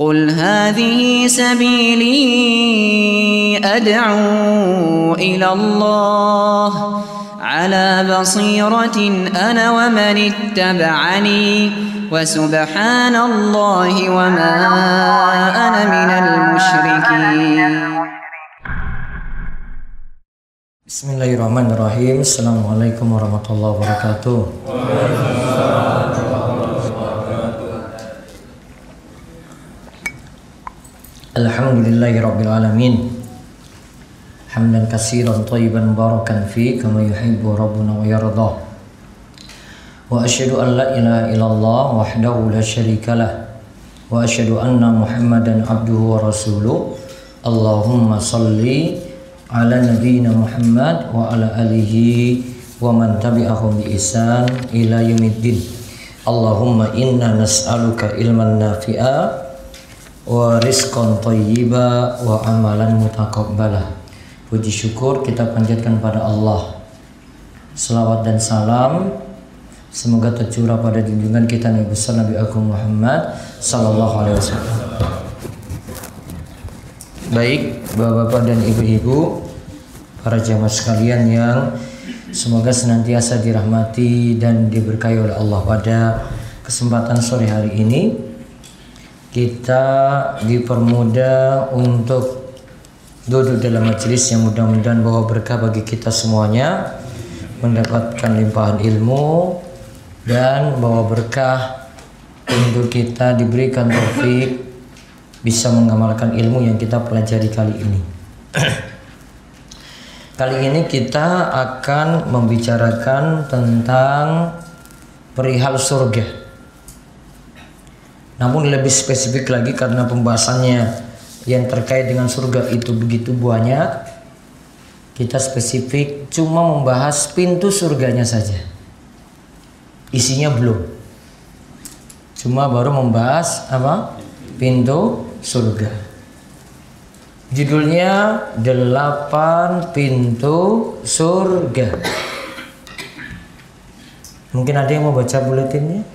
قل هذه سبيلي أدعو إلى الله على بصيرة أنا ومن اتبعني وسبحان الله وما أنا من المشركين. Bismillahirrahmanirrahim. Assalamualaikum warahmatullahi wabarakatuh. Alhamdulillahirabbil alamin. Hamdan katsiran thayyiban barakan fi kama yuhibbu rabbuna wa yarda. Wa asyhadu an la ilaha illallah wahdahu la syarikalah wa asyhadu anna Muhammadan abduhu wa rasuluh. Allahumma shalli ala nabiyyina Muhammad wa ala alihi wa man tabi'ahum bi ihsan ila yaumiddin. Allahumma inna nas'aluka ilman nafi'a wa rizqan thayyiba wa amalan mutaqabbala. Puji syukur kita panjatkan pada Allah. Selawat dan salam semoga tercurah pada junjungan kita Nabi besar Nabi Agung Muhammad sallallahu alaihi wasallam. Baik, Bapak-bapak dan Ibu-ibu, para jamaah sekalian yang semoga senantiasa dirahmati dan diberkahi oleh Allah. Pada kesempatan sore hari ini kita dipermudah untuk duduk dalam majelis yang mudah-mudahan bawa berkah bagi kita semuanya, mendapatkan limpahan ilmu dan bawa berkah untuk kita diberikan taufik bisa mengamalkan ilmu yang kita pelajari kali ini. Kali ini kita akan membicarakan tentang perihal surga. Namun lebih spesifik lagi karena pembahasannya yang terkait dengan surga itu begitu banyak, kita spesifik cuma membahas pintu surganya saja. Isinya belum. Cuma baru membahas apa? Pintu surga. Judulnya 8 pintu surga. Mungkin ada yang mau baca buletinnya?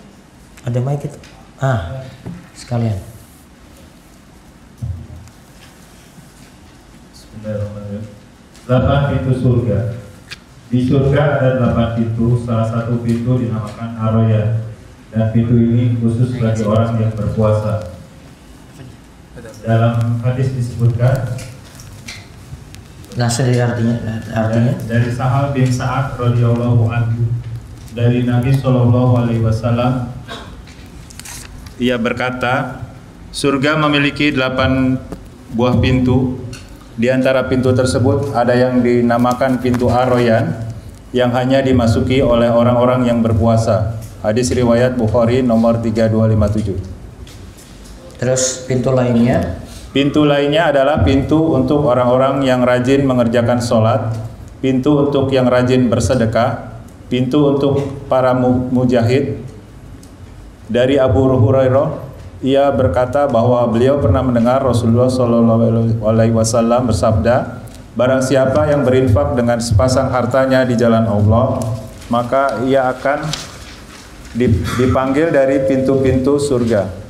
Ada mic itu? Sekalian. Bismillahirrahmanirrahim. 8 pintu surga. Di surga ada 8 pintu. Salah satu pintu dinamakan Ar-Rayyan, dan pintu ini khusus bagi orang yang berpuasa. Dalam hadis disebutkan, Langsung dari artinya. dari Sahal bin Sa'ad radhiyallahu anhu, dari Nabi sallallahu alaihi wasallam, ia berkata, surga memiliki 8 buah pintu. Di antara pintu tersebut ada yang dinamakan pintu Ar-Rayyan yang hanya dimasuki oleh orang-orang yang berpuasa. Hadis riwayat Bukhari nomor 3257. Terus pintu lainnya? Pintu lainnya adalah pintu untuk orang-orang yang rajin mengerjakan sholat, pintu untuk yang rajin bersedekah, pintu untuk para mujahid. Dari Abu Hurairah, ia berkata bahwa beliau pernah mendengar Rasulullah Shallallahu Alaihi Wasallam bersabda, barang siapa yang berinfak dengan sepasang hartanya di jalan Allah, maka ia akan dipanggil dari pintu-pintu surga.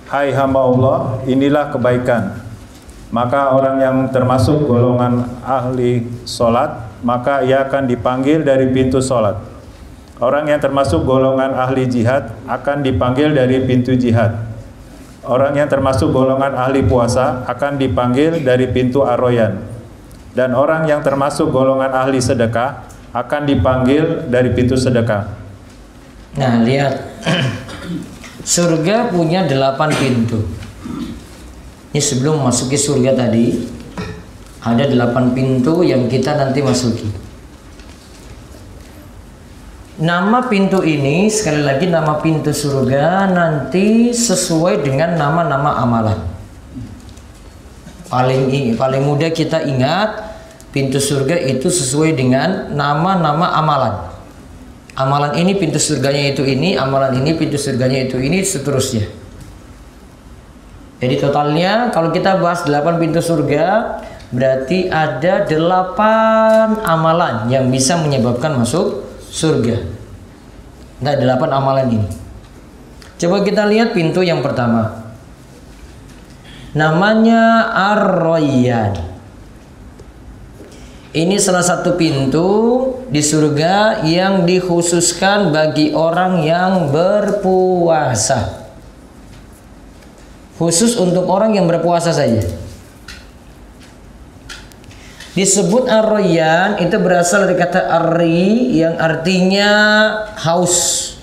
Hai hamba Allah, inilah kebaikan. Maka orang yang termasuk golongan ahli sholat, maka ia akan dipanggil dari pintu sholat. Orang yang termasuk golongan ahli jihad akan dipanggil dari pintu jihad. Orang yang termasuk golongan ahli puasa akan dipanggil dari pintu Ar-Rayyan. Dan orang yang termasuk golongan ahli sedekah akan dipanggil dari pintu sedekah. Nah, lihat. Surga punya 8 pintu. Ini sebelum masuki surga tadi, ada 8 pintu yang kita nanti masuki. Nama pintu ini, sekali lagi nama pintu surga nanti sesuai dengan nama-nama amalan. Paling mudah kita ingat, pintu surga itu sesuai dengan nama-nama amalan. Amalan ini pintu surganya itu ini, amalan ini pintu surganya itu ini, seterusnya. Jadi totalnya kalau kita bahas 8 pintu surga, berarti ada 8 amalan yang bisa menyebabkan masuk surga. Nah, 8 amalan ini. Coba kita lihat pintu yang pertama. namanya Ar-Rayyan. Ini salah satu pintu di surga yang dikhususkan bagi orang yang berpuasa. Khusus untuk orang yang berpuasa saja. Disebut Ar-Rayyan itu berasal dari kata Ar-Ri yang artinya haus.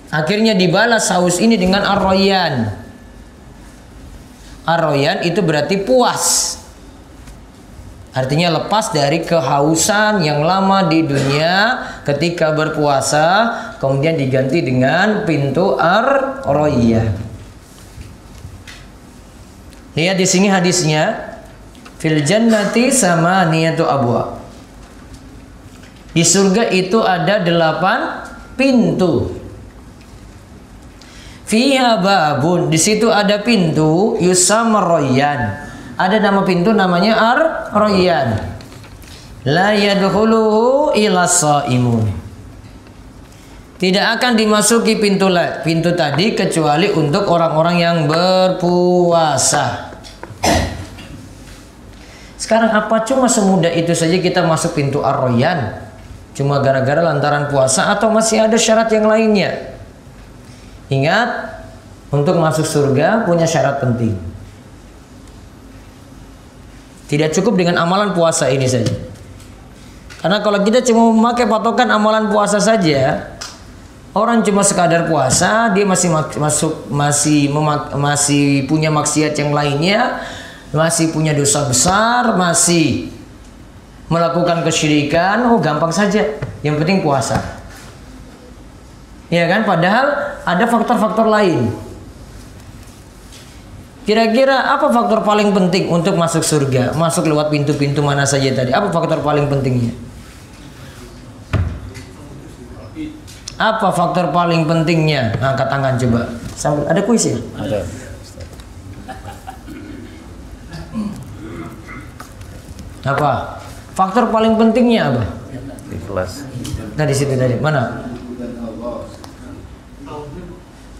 Akhirnya dibalas haus ini dengan Ar-Rayyan. Ar-Rayyan itu berarti puas. Artinya lepas dari kehausan yang lama di dunia ketika berpuasa, kemudian diganti dengan pintu Ar-Rayyan. Lihat di sini hadisnya, fil jannati samaniyatu abwa. Di surga itu ada 8 pintu. Fiha babun, di situ ada pintu yusamma Rayyan. Ada nama pintu namanya Ar-Rayyan. La yadkhuluhu illa shaimun. Tidak akan dimasuki pintu tadi kecuali untuk orang-orang yang berpuasa. Sekarang apa cuma semudah itu saja kita masuk pintu Ar-Rayyan? Cuma gara-gara lantaran puasa atau masih ada syarat yang lainnya? Ingat, untuk masuk surga punya syarat penting. Tidak cukup dengan amalan puasa ini saja. Karena kalau kita cuma memakai patokan amalan puasa saja, orang cuma sekadar puasa, dia masih punya maksiat yang lainnya, masih punya dosa besar, masih melakukan kesyirikan, gampang saja. Yang penting puasa. Ya kan? Padahal ada faktor-faktor lain. Kira-kira apa faktor paling penting untuk masuk surga? Masuk lewat pintu-pintu mana saja tadi? Apa faktor paling pentingnya? Apa faktor paling pentingnya? Angkat tangan coba. Sambil ada kuis ya? Ada. Apa? Faktor paling pentingnya apa? Ikhlas. Nah di situ tadi. Mana?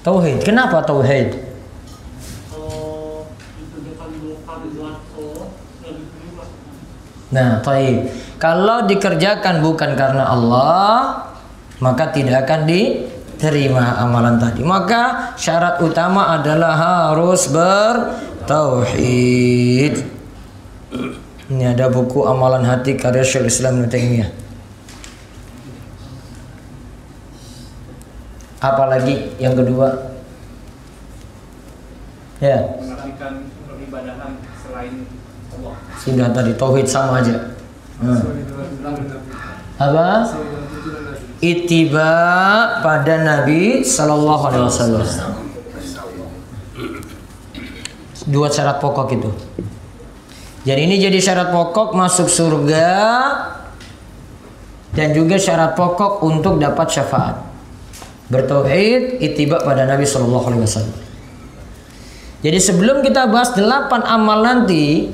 Tauhid. Kenapa tauhid? Nah, taib. Kalau dikerjakan bukan karena Allah, maka tidak akan diterima amalan tadi. Maka syarat utama adalah harus bertauhid. Ini ada buku Amalan Hati karya Syekhul Islam Ibnu Taimiyah. Apalagi yang kedua? Ya. Mengartikan peribadahan selain Allah. Sudah tadi tauhid sama aja. Apa? Ittiba pada Nabi Sallallahu Alaihi Wasallam. Dua syarat pokok itu. Jadi ini jadi syarat pokok masuk surga dan juga syarat pokok untuk dapat syafaat. Bertauhid, ittiba pada Nabi Sallallahu Alaihi Wasallam. Jadi sebelum kita bahas 8 amal nanti,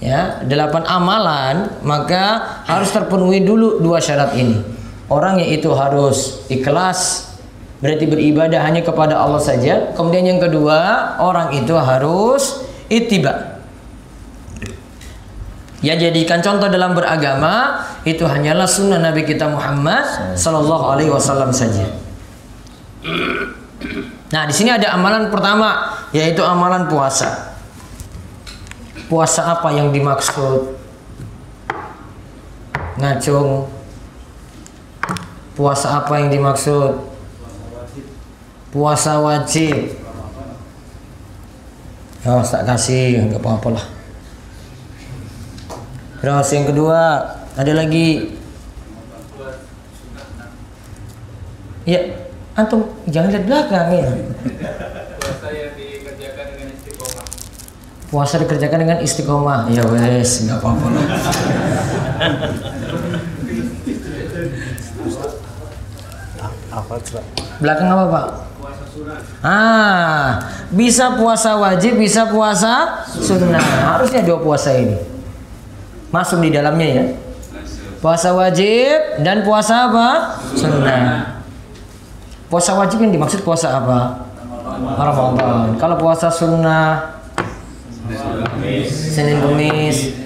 ya 8 amalan, maka harus terpenuhi dulu 2 syarat ini. Orang yaitu harus ikhlas, berarti beribadah hanya kepada Allah saja. Kemudian yang kedua, orang itu harus ittiba. Ya jadikan contoh dalam beragama itu hanyalah sunnah Nabi kita Muhammad Sallallahu Alaihi Wasallam saja. Nah di sini ada amalan pertama yaitu amalan puasa. Puasa apa yang dimaksud? Ngacung. Puasa apa yang dimaksud? Puasa wajib. Oh, tak kasih, nggak apa-apa lah. Terus yang kedua ada lagi. Ya, antum jangan lihat belakang ya. Puasa yang dikerjakan dengan istiqomah. Puasa dikerjakan dengan istiqomah. Ya wes, nggak apa-apa lah. Belakang apa Pak? Puasa sunat. Bisa puasa wajib, bisa puasa sunnah. Harusnya 2 puasa ini masuk di dalamnya ya. Puasa wajib dan puasa apa? Sunnah. Puasa wajib yang dimaksud puasa apa? Ramadan. Kalau puasa sunnah Senin Kamis,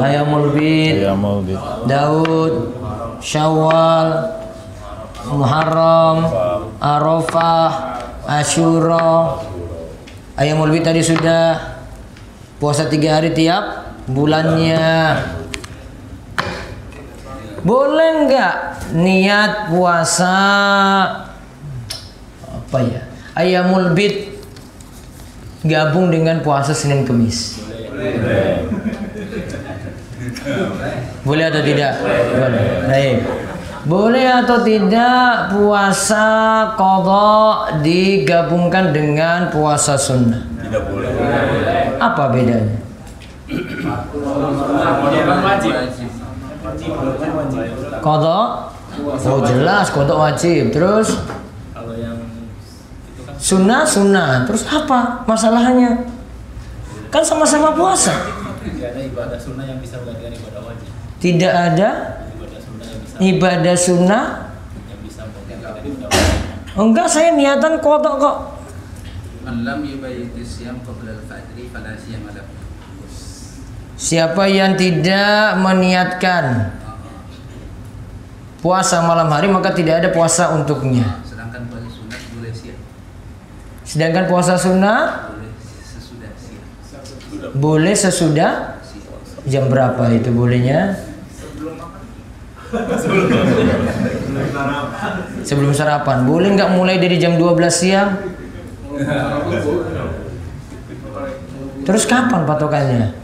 Ayamul Bid, Daud, Syawal, Muharram, Arafah, Asyura. Ayamul Bid tadi sudah. Puasa 3 hari tiap bulannya. Boleh nggak niat puasa apa ya? Ayamul Bid gabung dengan puasa Senin Kamis. Boleh atau tidak? Boleh. Baik. Boleh atau tidak puasa qadha digabungkan dengan puasa sunnah? Tidak boleh. Apa bedanya? Qadha? Oh jelas qadha wajib. Terus sunnah sunnah. Terus apa masalahnya? Kan sama-sama puasa. Tidak ada ibadah sunnah yang bisa menggantikan ibadah wajib. Tidak ada ibadah sunnah Yang bisa menggantikan ibadah wajib. enggak, saya niatan qadha kok. Man lam yubayyit siyam qabla al-fajri fala siyama lahu. Siapa yang tidak meniatkan puasa malam hari maka tidak ada puasa untuknya. Sedangkan puasa sunat boleh siang. Sedangkan puasa sunnah Boleh sesudah siang. boleh sesudah jam berapa itu bolehnya? Sebelum sarapan. Boleh nggak mulai dari jam 12 siang? Terus kapan patokannya?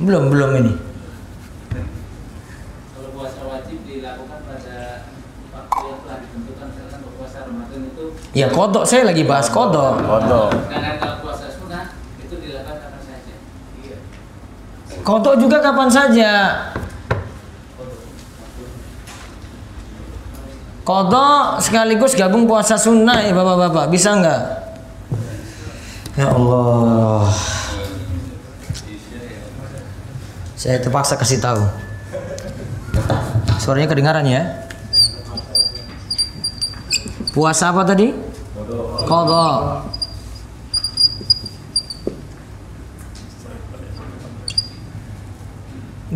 Belum ini. Kalau puasa wajib dilakukan pada waktu yang telah ditentukan, misalkan puasa Ramadan itu. Ya kodok, saya lagi bahas kodok. Sedangkan kalau puasa sunnah itu dilakukan kapan saja. Iya. Kodok juga kapan saja. Kodok sekaligus gabung puasa sunnah ya bapak-bapak, bisa nggak? Ya Allah, saya terpaksa kasih tahu. Suaranya kedengaran ya? Puasa apa tadi? Kodok.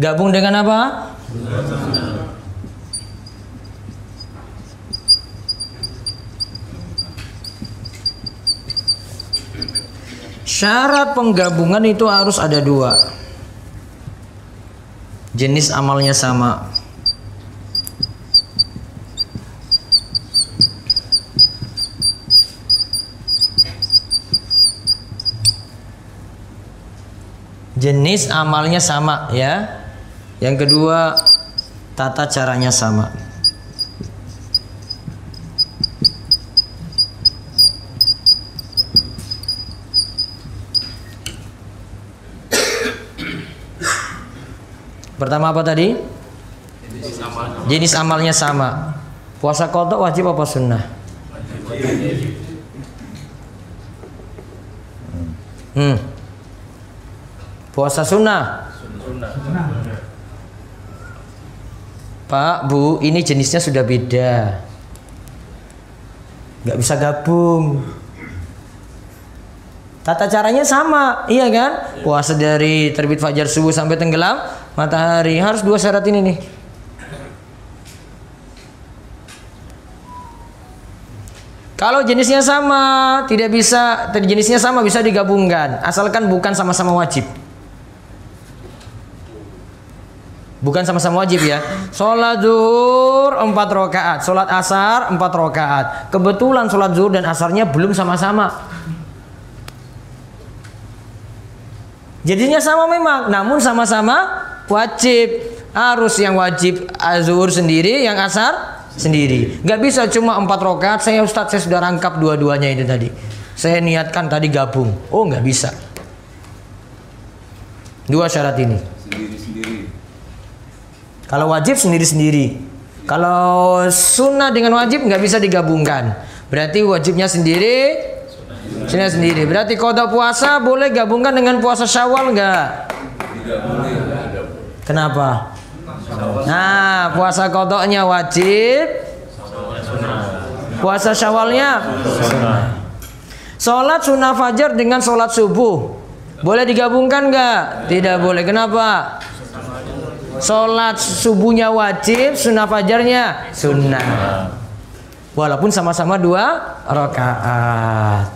Gabung dengan apa? Syarat penggabungan itu harus ada 2. Jenis amalnya sama. Jenis amalnya sama ya. Yang kedua, tata caranya sama. Pertama apa tadi? Jenis amalnya sama. Puasa qadha wajib apa sunnah? Puasa sunnah. Pak, Bu, ini jenisnya sudah beda. Nggak bisa gabung. Tata caranya sama, iya kan? Puasa dari terbit fajar subuh sampai tenggelam matahari. Harus 2 syarat ini nih. Kalau jenisnya sama, tidak bisa. Jenisnya sama bisa digabungkan, asalkan bukan sama-sama wajib. Bukan sama-sama wajib ya. Sholat zuhur 4 rakaat, sholat asar 4 rakaat. Kebetulan sholat zuhur dan asarnya belum sama-sama. Jadinya sama memang, namun sama-sama wajib. Harus yang wajib zuhur sendiri, yang asar sendiri. Gak bisa cuma 4 rakaat. Saya Ustadz, saya sudah rangkap dua-duanya itu tadi. Saya niatkan tadi gabung. Oh nggak bisa. 2 syarat ini. Kalau wajib sendiri-sendiri. Kalau sunnah dengan wajib nggak bisa digabungkan. Berarti wajibnya sendiri, sunnah sendiri. Berarti qadha puasa boleh gabungkan dengan puasa Syawal nggak? Kenapa? Nah, puasa qadhanya wajib, Puasa Syawalnya sunnah. Sholat sunnah fajar dengan sholat subuh boleh digabungkan nggak? Tidak boleh. Kenapa? Sholat subuhnya wajib, sunnah fajarnya sunnah. Walaupun sama-sama 2 rakaat.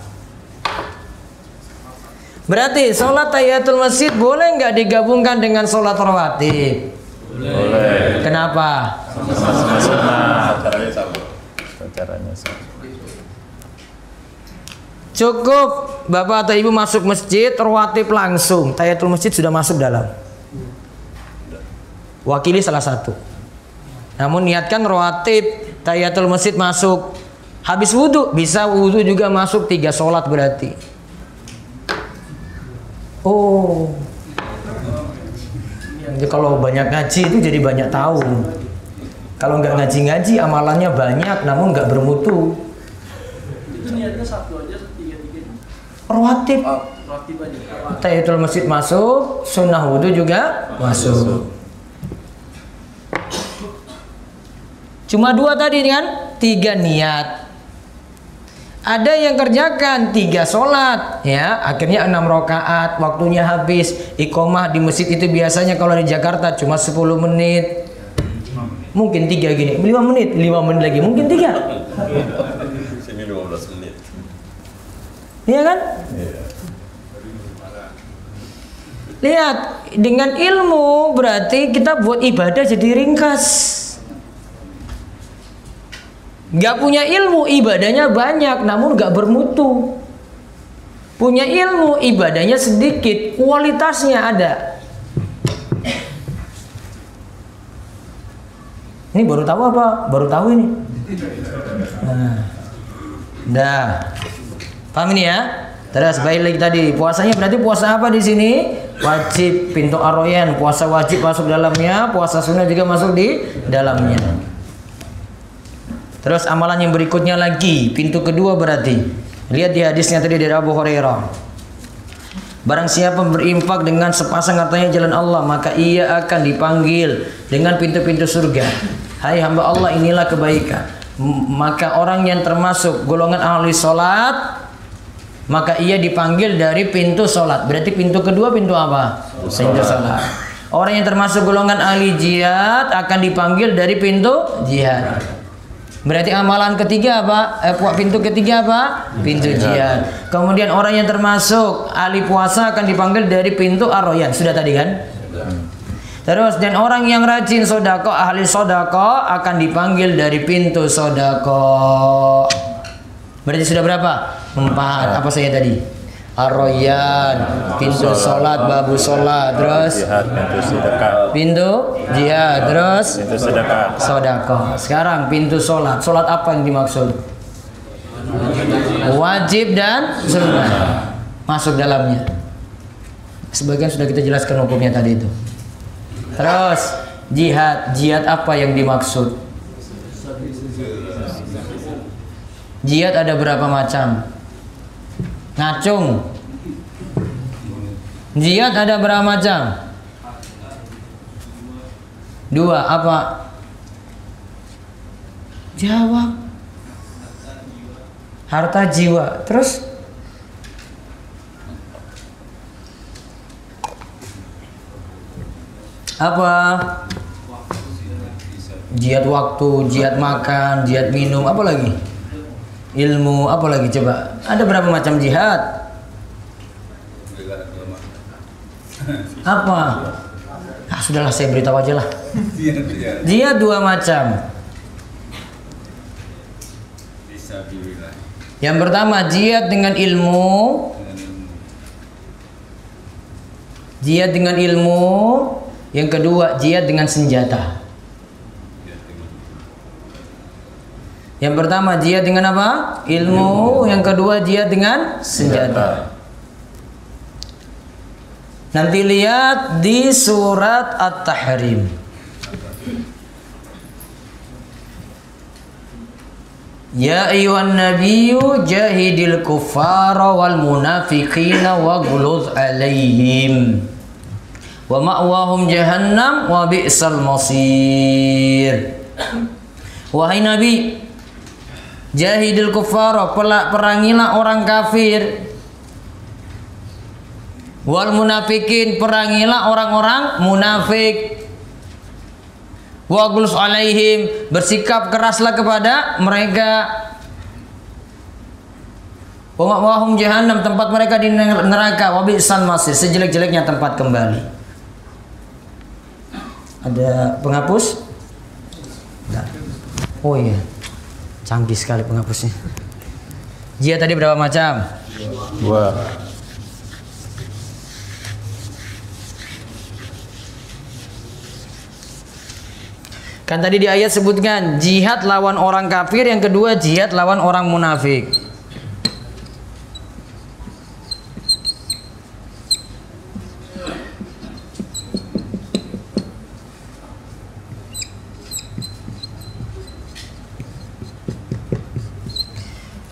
Berarti sholat tahiyatul masjid boleh nggak digabungkan dengan sholat rawatib? Boleh. Kenapa? Sama-sama sunnah. Caranya sama. Cukup bapak atau ibu masuk masjid rawatib langsung, tahiyatul masjid sudah masuk dalam. Wakili salah satu. Namun niatkan rawatib tahiyatul masjid masuk. Habis wudhu, bisa wudhu juga masuk 3 sholat berarti. Oh. Jadi kalau banyak ngaji itu jadi banyak tahu. Kalau nggak ngaji-ngaji amalannya banyak namun nggak bermutu. Itu niatnya satu aja, 3-3. Rawatib. Rawatib aja. Tahiyatul masjid masuk, sunnah wudhu juga masuk. Cuma 2 tadi kan? 3 niat. Ada yang kerjakan 3 sholat, ya, akhirnya 6 rakaat, waktunya habis. Iqomah di masjid itu biasanya kalau di Jakarta cuma 10 menit. Mungkin 3 gini, 5 menit, 5 menit lagi, mungkin 3. Sini 15 menit. Iya kan? Lihat, dengan ilmu berarti kita buat ibadah jadi ringkas. Gak punya ilmu ibadahnya banyak namun gak bermutu. Punya ilmu ibadahnya sedikit, kualitasnya ada. Ini baru tahu apa? Baru tahu ini. Dah. Paham ini ya? Terus balik lagi tadi, puasanya berarti puasa apa di sini? Wajib, pintu Ar-Rayyan, puasa wajib masuk dalamnya, puasa sunnah juga masuk di dalamnya. Terus amalan yang berikutnya lagi, pintu kedua berarti. Lihat di hadisnya tadi dari Abu Hurairah. Barang siapa berinfak dengan sepasang hartanya jalan Allah, maka ia akan dipanggil dengan pintu-pintu surga. Hai hamba Allah, inilah kebaikan. Maka orang yang termasuk golongan ahli sholat, maka ia dipanggil dari pintu sholat. Berarti pintu kedua pintu apa? Pintu sholat. Orang yang termasuk golongan ahli jihad akan dipanggil dari pintu jihad. Berarti amalan ketiga apa? Pintu ketiga apa? Pintu jihad. Kemudian orang yang termasuk ahli puasa akan dipanggil dari pintu Ar-Rayyan. Sudah tadi kan? Terus dan orang yang rajin sodako, ahli sodako akan dipanggil dari pintu sodako. Berarti sudah berapa? 4. Apa saya tadi? Ar-Rayyan, pintu sholat, babu sholat, terus Jihad, pintu sedekah. pintu jihad, terus Pintu sedekah. sodako. Sekarang pintu sholat. Sholat apa yang dimaksud? Wajib dan sunnah. Masuk dalamnya. Sebagian sudah kita jelaskan hukumnya tadi itu. Terus jihad. Jihad apa yang dimaksud? Jihad ada berapa macam? Ngacung. Jihad ada berapa macam? 2. Apa? Jawab. Harta jiwa. Terus? Apa? Jihad waktu, jihad makan, jihad minum, apa lagi? Ilmu, apa lagi coba? Ada berapa macam jihad? Apa? Ah, sudahlah saya beritahu aja lah. Jihad 2 macam. Yang pertama jihad dengan ilmu. Jihad dengan ilmu. Yang kedua jihad dengan senjata. Yang pertama jihad dengan apa? Ilmu. Yang kedua jihad dengan senjata. Nanti lihat di surat At-Tahrim. Ya ayyuhan nabiyyu jahidil kuffara wal munafiqina waghluz alaihim wa ma'wahum jahannam wa bi'sal masir. Wahai Nabi, Jahidil kuffara, perangilah orang kafir. Wal munafikin, perangilah orang-orang munafik. Waghluz alaihim, bersikap keraslah kepada mereka. Wa ma'wahum jahannam, tempat mereka di neraka. Wa bi'sal masir, sejelek-jeleknya tempat kembali. Ada penghapus? Enggak. Oh iya, canggih sekali penghapusnya. Jihad tadi berapa macam? 2. Kan tadi di ayat sebutkan jihad lawan orang kafir, yang kedua jihad lawan orang munafik.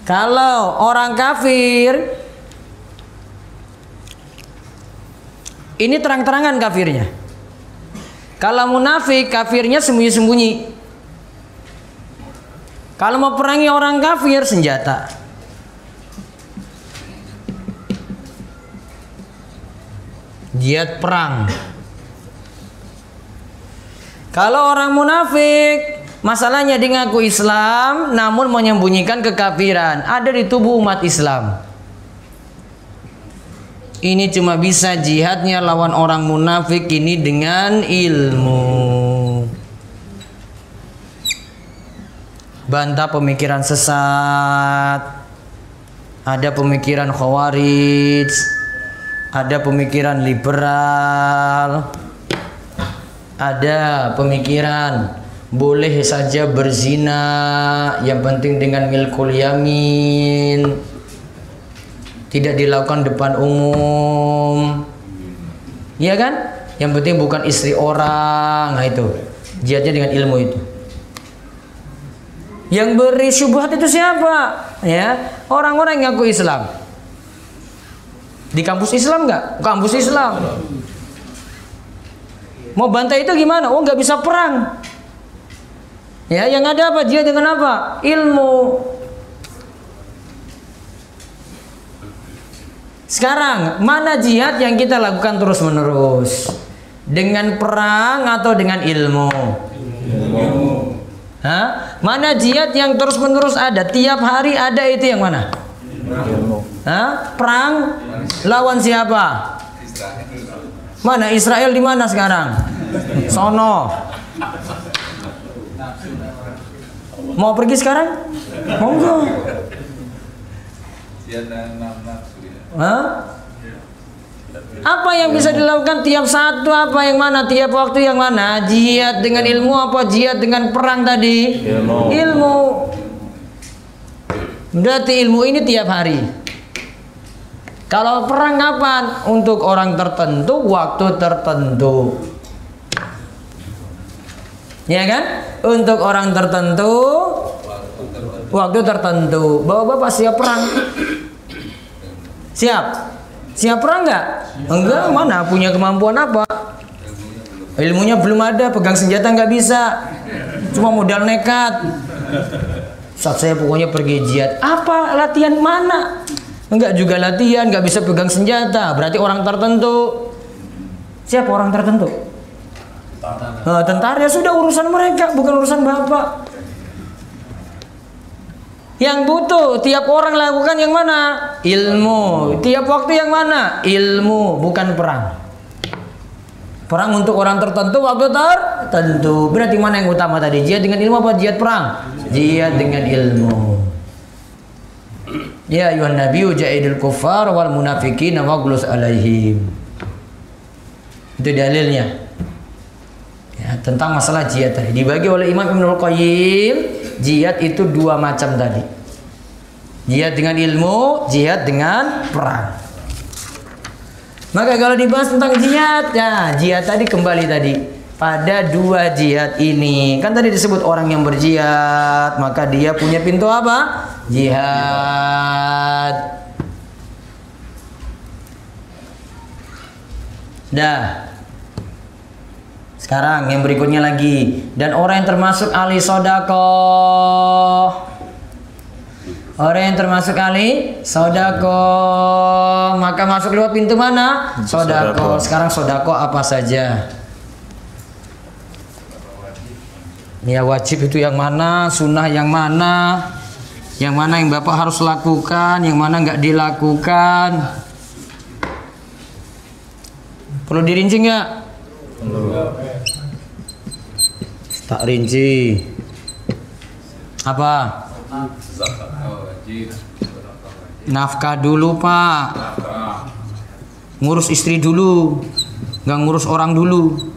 Kalau orang kafir ini terang-terangan kafirnya. Kalau munafik, kafirnya sembunyi-sembunyi. Kalau mau perangi orang kafir, senjata. Jihad perang. Kalau orang munafik, masalahnya dia ngaku Islam, namun menyembunyikan kekafiran. Ada di tubuh umat Islam. Ini cuma bisa jihadnya lawan orang munafik ini dengan ilmu. Bantah pemikiran sesat. Ada pemikiran khawarij, ada pemikiran liberal, ada pemikiran boleh saja berzina, yang penting dengan milkul yamin, tidak dilakukan depan umum, iya kan? Yang penting bukan istri orang. Nah itu jihadnya dengan ilmu itu. Yang beri syubhat itu siapa? Ya, orang-orang yang ngaku Islam. Di kampus Islam nggak? Kampus Islam. Mau bantai itu gimana? Oh nggak bisa perang. Ya, yang ada apa? Jihad dengan apa? Ilmu. Sekarang, mana jihad yang kita lakukan terus-menerus? Dengan perang atau dengan ilmu? Ilmu. Hah? Mana jihad yang terus-menerus ada? Tiap hari ada, itu yang mana? Ilmu. Hah? Perang lawan siapa? Mana Israel di mana sekarang? Sono. Mau pergi sekarang? Mau enggak? Hah? Apa yang bisa dilakukan tiap satu, apa yang mana, tiap waktu yang mana? Jihad dengan ilmu apa jihad dengan perang tadi? Ilmu. Berarti ilmu ini tiap hari. Kalau perang kapan? Untuk orang tertentu, waktu tertentu. Ya kan? Untuk orang tertentu, waktu tertentu. Bapak-bapak siap perang? Siap? Siap perang enggak? Enggak, mana punya kemampuan apa? Ilmunya belum ada, pegang senjata nggak bisa. Cuma modal nekat. Saat saya pokoknya pergi jihad. Apa? Latihan mana? Enggak juga latihan, nggak bisa pegang senjata. Berarti orang tertentu. Siapa orang tertentu? Tentara, ya sudah, urusan mereka, bukan urusan bapak. Yang butuh tiap orang lakukan yang mana? Ilmu. Tiap waktu yang mana? Ilmu, bukan perang. Perang untuk orang tertentu, waktu tertentu. Berarti mana yang utama tadi? Jihad dengan ilmu apa jihad perang? Jihad dengan ilmu. Ya ayuhan nabiyyu jahidil kuffar wal munafiqin waghluz alaihim. Itu dalilnya. Ya, tentang masalah jihad tadi dibagi oleh Imam Ibnul Qayyim. Jihad itu dua macam tadi. Jihad dengan ilmu, jihad dengan perang. Maka kalau dibahas tentang jihad, ya jihad tadi kembali tadi pada dua jihad ini. Kan tadi disebut orang yang berjihad, maka dia punya pintu apa? Jihad. Dah. Sekarang yang berikutnya lagi, dan orang yang termasuk ahli sedekah. Orang yang termasuk ahli sodako, maka masuk lewat pintu mana? Sodako. Sekarang sodako apa saja? Ya wajib itu yang mana, sunnah yang mana yang Bapak harus lakukan, yang mana nggak dilakukan. Perlu dirinci nggak? Tak rinci. Apa? Nafkah dulu Pak. Ngurus istri dulu, nggak ngurus orang dulu.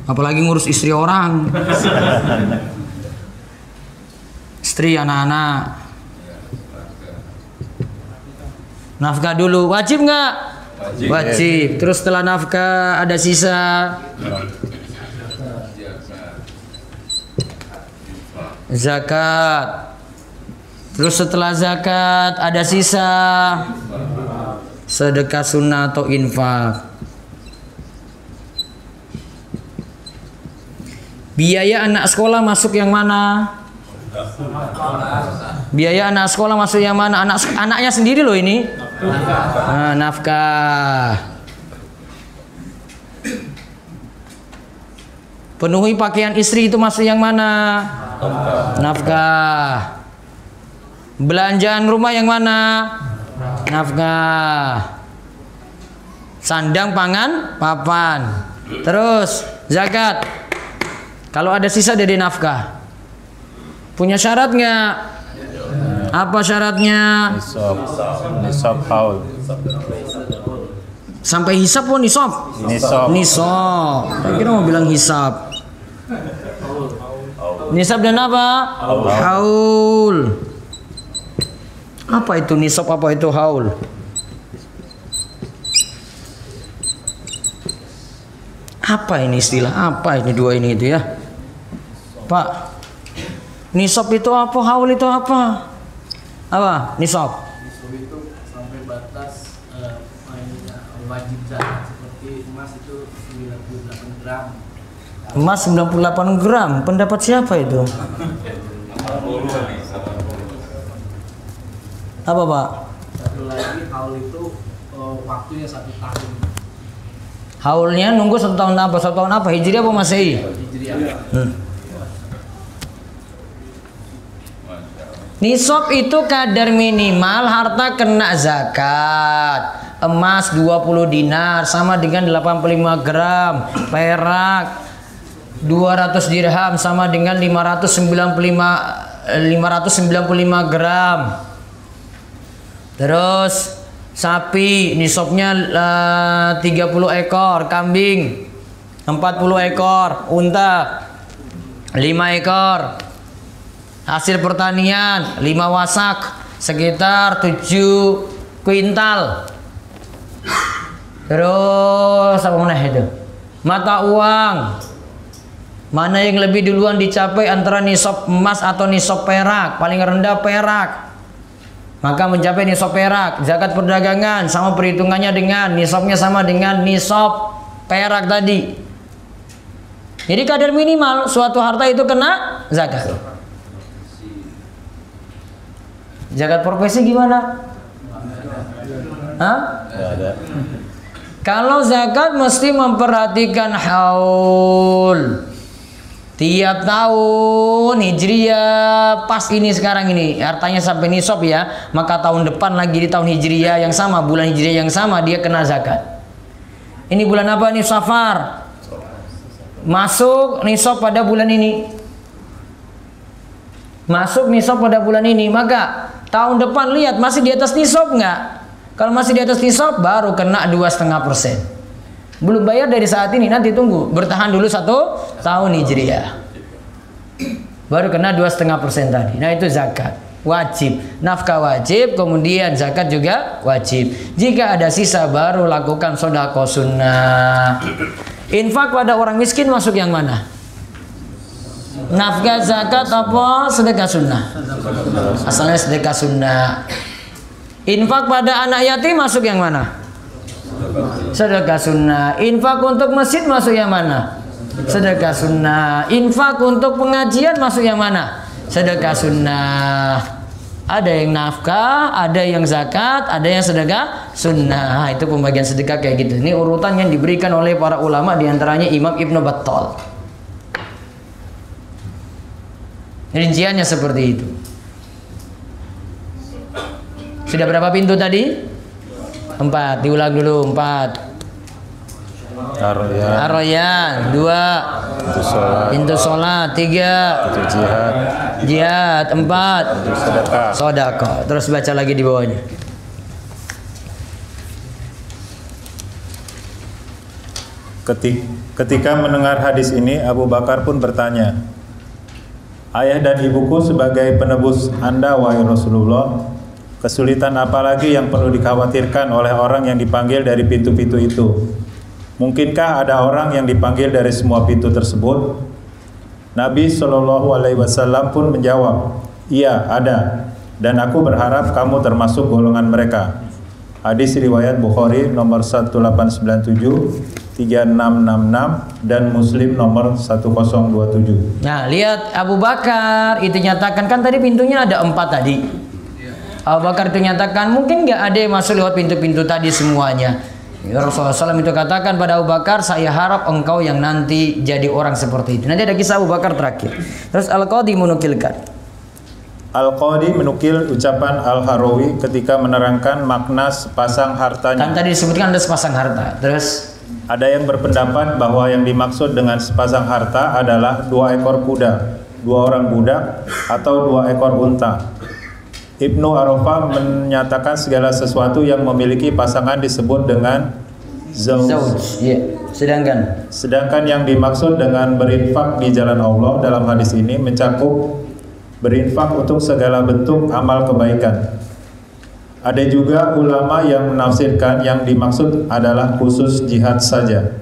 Apalagi ngurus istri orang. Istri, anak-anak. Nafkah dulu, wajib nggak? Wajib. Terus setelah nafkah ada sisa. Zakat. Terus setelah zakat ada sisa. Sedekah sunnah atau infak. Biaya anak sekolah masuk yang mana? Biaya anak sekolah masuk yang mana? Anaknya sendiri loh ini. Nafkah. Penuhi pakaian istri itu masuk yang mana? Nafkah. Belanjaan rumah yang mana? Nafkah. Sandang, pangan, papan. Terus zakat. Kalau ada sisa dari nafkah. Punya syarat nggak? Apa syaratnya? Nisab haul. Sampai hisab pun nisab. Nisab. Saya kira mau bilang hisab. Nisab dan apa? Haul. Apa itu nisab? Apa itu haul? Apa ini istilah? Apa ini dua ini itu ya? Pak, nisab itu apa? Haul itu apa? Apa? Nisab? Nisab itu sampai batas wajib zakat, seperti emas itu 98 gram. Emas 98 gram. Pendapat siapa itu? Apa Pak? Satu lagi haul itu waktunya 1 tahun. Haulnya nunggu 1 tahun apa? 1 tahun apa? Hijriah apa Masehi? Hijriah. Nisab itu kadar minimal harta kena zakat. Emas 20 dinar sama dengan 85 gram. Perak 200 dirham sama dengan 595 gram. Terus sapi nisabnya 30 ekor, kambing 40 ekor, unta 5 ekor. Hasil pertanian 5 wasak sekitar 7 kuintal. Terus apa mana itu? Mata uang. Mana yang lebih duluan dicapai antara nisab emas atau nisab perak? Paling rendah perak. Maka mencapai nisab perak. Zakat perdagangan sama perhitungannya dengan nisabnya sama dengan nisab perak tadi. Jadi kadar minimal suatu harta itu kena zakat. Zakat profesi gimana? Hah? Kalau zakat mesti memperhatikan haul. Tiap tahun hijriah pas ini sekarang ini hartanya sampai nisab ya, maka tahun depan lagi di tahun hijriah yang sama, bulan hijriah yang sama dia kena zakat. Ini bulan apa nih? Safar. Masuk nisab pada bulan ini. Masuk nisab pada bulan ini, maka tahun depan lihat masih di atas nisab nggak? Kalau masih di atas nisab baru kena 2,5%. Belum bayar dari saat ini, nanti tunggu bertahan dulu 1 tahun hijriah. Baru kena 2,5% tadi. Nah itu zakat wajib, nafkah wajib, kemudian zakat juga wajib. Jika ada sisa baru lakukan sedekah sunnah. Infak pada orang miskin masuk yang mana? Nafkah, zakat, apa sedekah sunnah? Asalnya sedekah sunnah. Infak pada anak yatim masuk yang mana? Sedekah sunnah. Infak untuk masjid masuk yang mana? Sedekah sunnah. Infak untuk pengajian masuk yang mana? sedekah sunnah. Ada yang nafkah, ada yang zakat, ada yang sedekah sunnah. Itu pembagian sedekah kayak gitu. Ini urutan yang diberikan oleh para ulama, diantaranya Imam Ibnu Battal. Rinciannya seperti itu. Sudah berapa pintu tadi? 4. Diulang dulu. 4. Ar-Rayyan. 2. Pintu sholat. 3. Pintu Jihad. 4. Sedekah. Terus baca lagi di bawahnya. Ketika mendengar hadis ini, Abu Bakar pun bertanya, "Ayah dan ibuku sebagai penebus Anda, wahai Rasulullah, kesulitan apa lagi yang perlu dikhawatirkan oleh orang yang dipanggil dari pintu-pintu itu? Mungkinkah ada orang yang dipanggil dari semua pintu tersebut?" Nabi Shallallahu Alaihi Wasallam pun menjawab, "Iya, ada, dan aku berharap kamu termasuk golongan mereka." Hadis riwayat Bukhari nomor 1897, 3666 dan Muslim nomor 1027. Nah, lihat Abu Bakar itu nyatakan, kan tadi pintunya ada 4 tadi. Abu Bakar itu nyatakan mungkin nggak ada yang masuk lewat pintu-pintu tadi semuanya. Rasulullah SAW itu katakan pada Abu Bakar, saya harap engkau yang nanti jadi orang seperti itu. Nanti ada kisah Abu Bakar terakhir. Terus Al-Qadhi menukilkan. Al-Qadhi menukil ucapan Al-Harawi ketika menerangkan makna sepasang hartanya. Kan tadi disebutkan ada sepasang harta. Terus ada yang berpendapat bahwa yang dimaksud dengan sepasang harta adalah 2 ekor kuda, 2 orang budak, atau 2 ekor unta. Ibnu Arafah menyatakan segala sesuatu yang memiliki pasangan disebut dengan zauj. Ya. Sedangkan yang dimaksud dengan berinfak di jalan Allah dalam hadis ini mencakup berinfak untuk segala bentuk amal kebaikan. Ada juga ulama yang menafsirkan yang dimaksud adalah khusus jihad saja,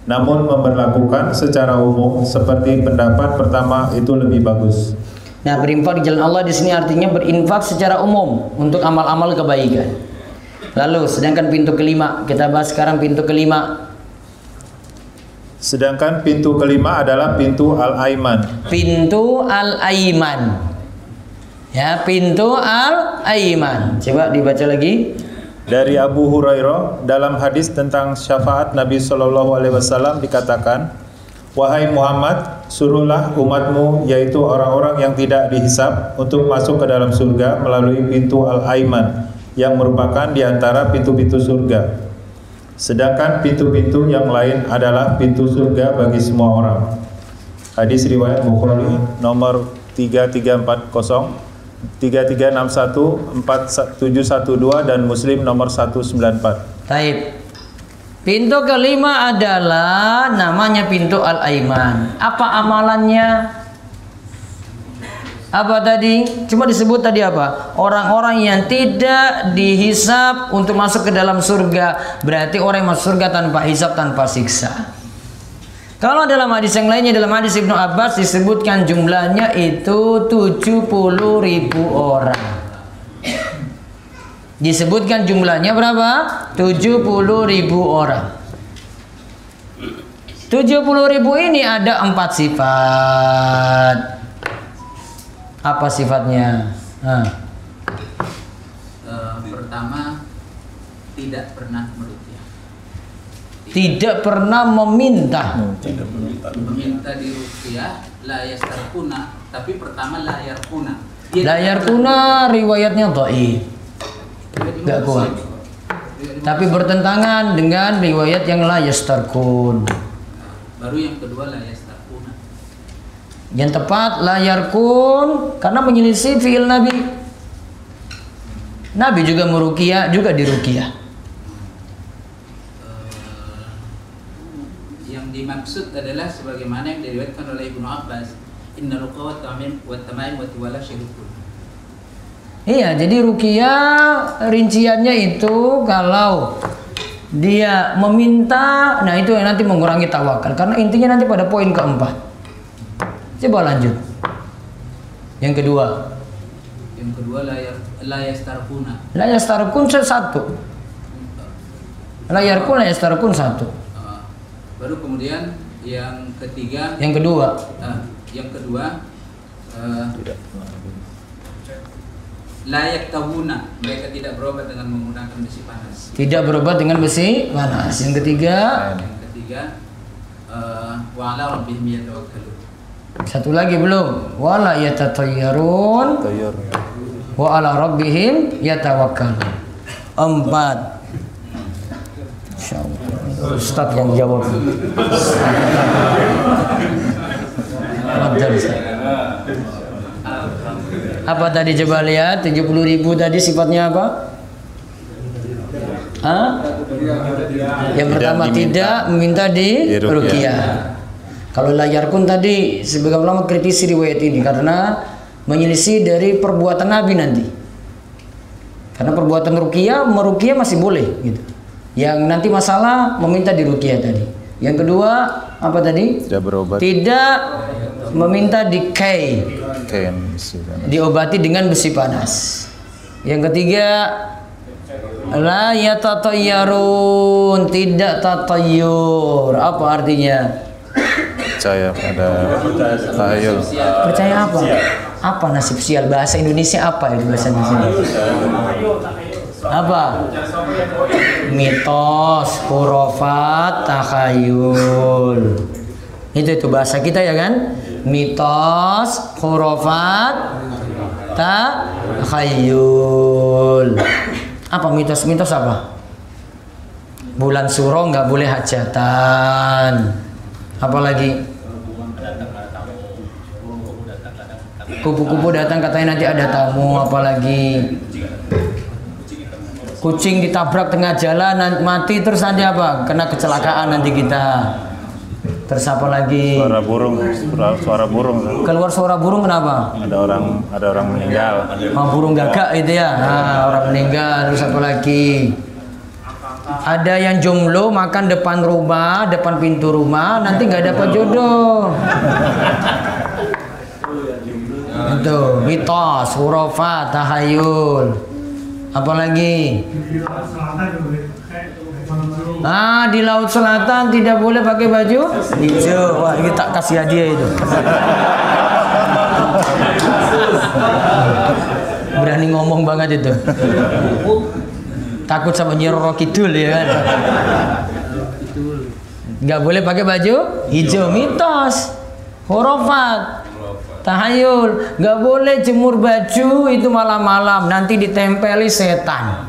namun memberlakukan secara umum seperti pendapat pertama itu lebih bagus. Nah, berinfak di jalan Allah di sini artinya berinfak secara umum untuk amal-amal kebaikan. Lalu, sedangkan pintu kelima, kita bahas sekarang pintu kelima. Sedangkan pintu kelima adalah pintu Al-Aiman. Pintu Al-Aiman. Ya, pintu Al-Aiman. Coba dibaca lagi. Dari Abu Hurairah dalam hadis tentang syafaat Nabi Shallallahu Alaihi Wasallam dikatakan, "Wahai Muhammad, suruhlah umatmu, yaitu orang-orang yang tidak dihisab, untuk masuk ke dalam surga melalui pintu Al-Aiman, yang merupakan di antara pintu-pintu surga. Sedangkan pintu-pintu yang lain adalah pintu surga bagi semua orang." Hadis riwayat Bukhari nomor 3340, 3361, 4712 dan Muslim nomor 194. Taib. Pintu kelima adalah namanya pintu Al-Aiman. Apa amalannya? Apa tadi? Cuma disebut tadi apa? Orang-orang yang tidak dihisab untuk masuk ke dalam surga. Berarti orang yang masuk surga tanpa hisab, tanpa siksa. Kalau dalam hadis yang lainnya, dalam hadis Ibnu Abbas disebutkan jumlahnya itu 70.000 orang. Disebutkan jumlahnya berapa? 70.000 orang. 70.000 ini ada 4 sifat. Apa sifatnya? Pertama, tidak pernah meruqyah. Tidak pernah meminta. Meminta diruqyah, la yastarquna. Tapi pertama la yarquna. La yarquna riwayatnya dhaif. Enggak kuat. Tapi bertentangan dengan riwayat yang la yastarqun. Baru yang kedua la yastarquna. Yang tepat la yarqun karena menyelisih fiil Nabi. Nabi juga meruqyah, juga diruqyah. Yang dimaksud adalah sebagaimana yang diriwayatkan oleh Ibnu Abbas, inna ruqa wa tamim wa tamaim wa tiwala syirkun. Iya, jadi ruqyah rinciannya itu kalau dia meminta, nah itu yang nanti mengurangi tawakal karena intinya nanti pada poin keempat. Coba lanjut. Yang kedua. Yang kedua la yastarquna. La yastarqun satu. La yarqun la yastarqun satu. Baru kemudian yang ketiga. Yang kedua. Yang kedua layak tabuna, mereka tidak berobat dengan menggunakan besi panas. Tidak berobat dengan besi panas. Yang ketiga, wa ala rabbihim yatawakkalun. satu lagi belum. Wala yatatayyarun wa ala rabbihim yatawakkalun. 4. Insyaallah. Ustaz yang jawab. Apa tadi coba lihat 70.000 tadi sifatnya apa? Hah? Yang pertama tidak meminta di ruqyah. Kalau layarkun tadi sebagai ulama kritisi riwayat ini karena menyelisih dari perbuatan Nabi nanti. Karena perbuatan ruqyah meruqyah masih boleh gitu. Yang nanti masalah meminta di ruqyah tadi. Yang kedua apa tadi? Tidak berobat. Tidak meminta di diobati dengan besi panas. Yang ketiga la yatatayyarun, tidak tatayyur. Apa artinya? Percaya pada tahayul. Percaya apa? Apa nasib sial? Bahasa Indonesia apa ya bahasa Indonesia? Apa? Mitos, khurafat, takhayul. Itu bahasa kita ya kan? Mitos, khurafat, takhayul. Apa mitos-mitos apa? Bulan Suro nggak boleh hajatan. Apalagi? Kupu-kupu datang katanya nanti ada tamu. Apalagi? Kucing ditabrak tengah jalan mati terus nanti apa? Kena kecelakaan nanti kita. Terus apa lagi? Suara burung. Keluar suara burung kenapa? Ada orang meninggal. Burung gagak itu ya. Orang meninggal. Terus apa lagi? Ada yang jomblo makan depan rumah, depan pintu rumah, nanti nggak dapat jodoh. Itu mitos, khurafat, tahayul. Apalagi? Di Laut Selatan tidak boleh pakai baju hijau. Wah, ini tak kasih hadiah itu. Berani ngomong banget itu. Takut sama Nyi Roro Kidul ya kan. Nggak boleh pakai baju hijau, mitos, khurafat, tahayul. Nggak boleh jemur baju itu malam-malam, nanti ditempeli setan.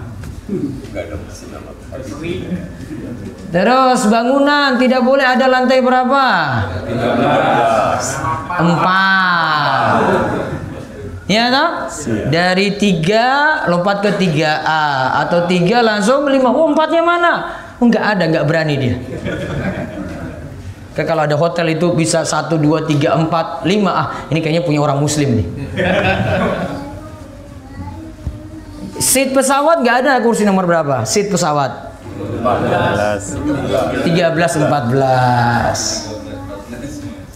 Terus bangunan tidak boleh ada lantai berapa? 4. Ya toh? Dari 3 lompat ke 3A atau 3 langsung 5. 4-nya mana? Enggak ada, enggak berani dia. Kayak kalau ada hotel itu bisa 1, 2, 3, 4, 5. Ini kayaknya punya orang muslim nih. Seat pesawat enggak ada kursi nomor berapa? Seat pesawat 13, 14.